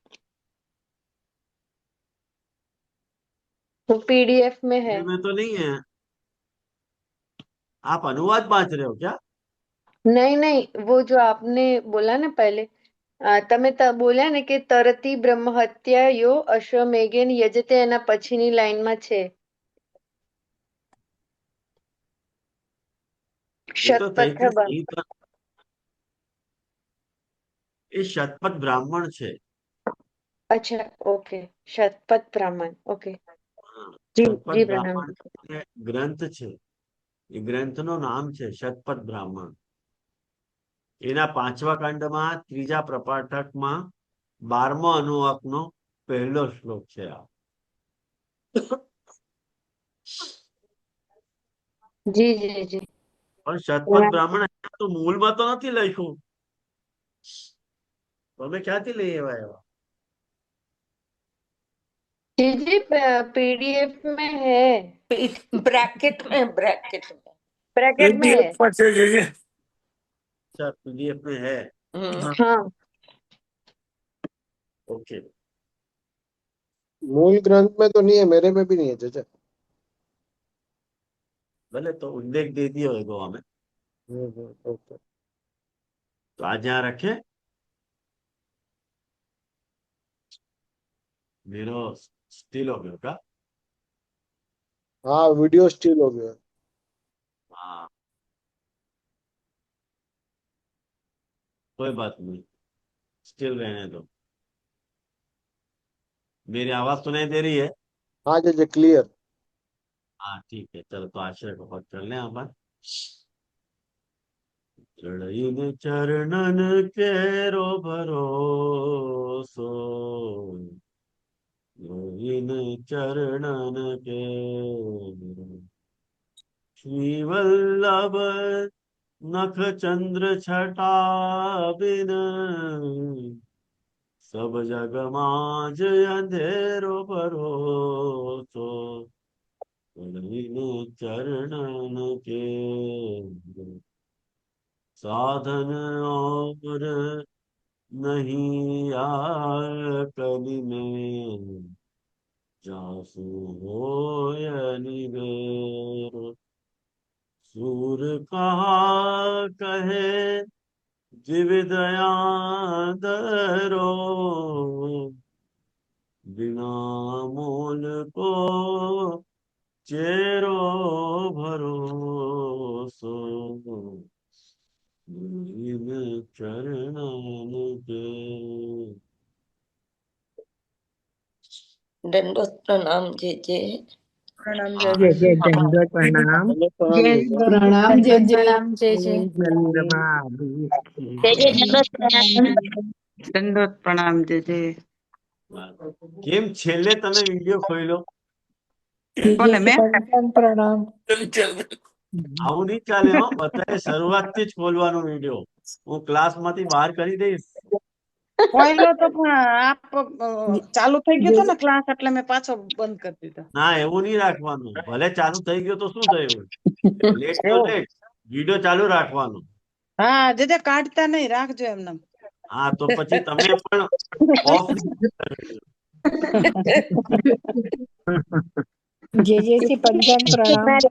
वो पीडीएफ में है। में तो नहीं है. आप अनुवाद बांच रहे हो क्या? नहीं नहीं, वो जो आपने बोला ना पहले, તમે બોલ્યા ને કે તરતી બ્રહ્મ હત્યા યો અશ્વમેઘેન યજતે, એના પછીની લાઈનમાં છે ये तो શતપથ. तैतीस संहिता, ये शतपथ ब्राह्मण છે. अच्छा, ओके, शतपथ ब्राह्मण, ओके। हाँ, जी शतपथ जी, ब्राह्मण प्रणाम। એ ગ્રંથ છે. એ ગ્રંથનું નામ છે શતપથ બ્રાહ્મણ. એના 5મા ખંડમાં 3જા પ્રપાઠકમાં 12મો અનુવાકનો પહેલો શ્લોક છે આ. जी जी जी, પણ શતપથ બ્રાહ્મણ તો મૂળમાં તો નથી લખ્યું. તમે ક્યાંથી લઈ આવ્યા એવા? जी जी, पीडीएफ में है, ब्रैकेट में ब्रैकेट में है। अच्छा, पीडीएफ में है. हाँ, ओके. मूल ग्रंथ में तो नहीं है, मेरे में भी नहीं है जीजे। भले तो उल्लेख दे दिया होगा हमें, ओके। तो आज यहाँ रखे. मेरा स्टिल हो गया का? हाँ, वीडियो स्टिल हो गया। हाँ, कोई बात नहीं, स्टिल रहने दो. मेरी आवाज सुनाई दे रही है? हाँ जीजे, क्लियर। हाँ ठीक है, चलो तो आश्रय को पद कर लें अपन. चढ़इन चरणन केरो भरोसो, चढ़इन चरणन के श्री वल्लभ नख चंद्र छटा बिन, सब जग माज अंधेरो भरोसो, चढ़इन चरणन के साधन और नहीं कली में, जासु होय निबेर. सूर कहा कहे जीवदया दरो, बिना मोल को चेरो भरोसो, इन चरणन के. दंडोत प्रणाम जे जे। પ્રણામ हाँ, જય जय जय दंडवत प्रणाम। प्रणाम जीजे। प्रणाम जय जय नंद बाबू की जय जय दंडोत प्रणाम। दंडवत प्रणाम जय जय। કેમ છેલ્લે તમે વિડિયો ખોલ્યો? કોને મેં? प्रणाम આવું નહીં ચાલે હો, બધાએ શરૂઆતથી જ ખોલવાનો વિડિયો. હું ક્લાસમાંથી બહાર કરી દઈશ. પહેલો તો પણ આપ ચાલુ થઈ ગયો હતો ને ક્લાસ એટલે મેં પાછો બંધ કરી દીધો. ના, એવું નહીં રાખવાનું. ભલે ચાલુ થઈ ગયો તો શું થયું? લેટ તો લેટ, વિડીયો ચાલુ રાખવાનો. હા જે કાઢતા નહીં, રાખજો એમને. હા, તો પછી તમે પણ ઓફ. જે પંચાંગ પ્રણામ.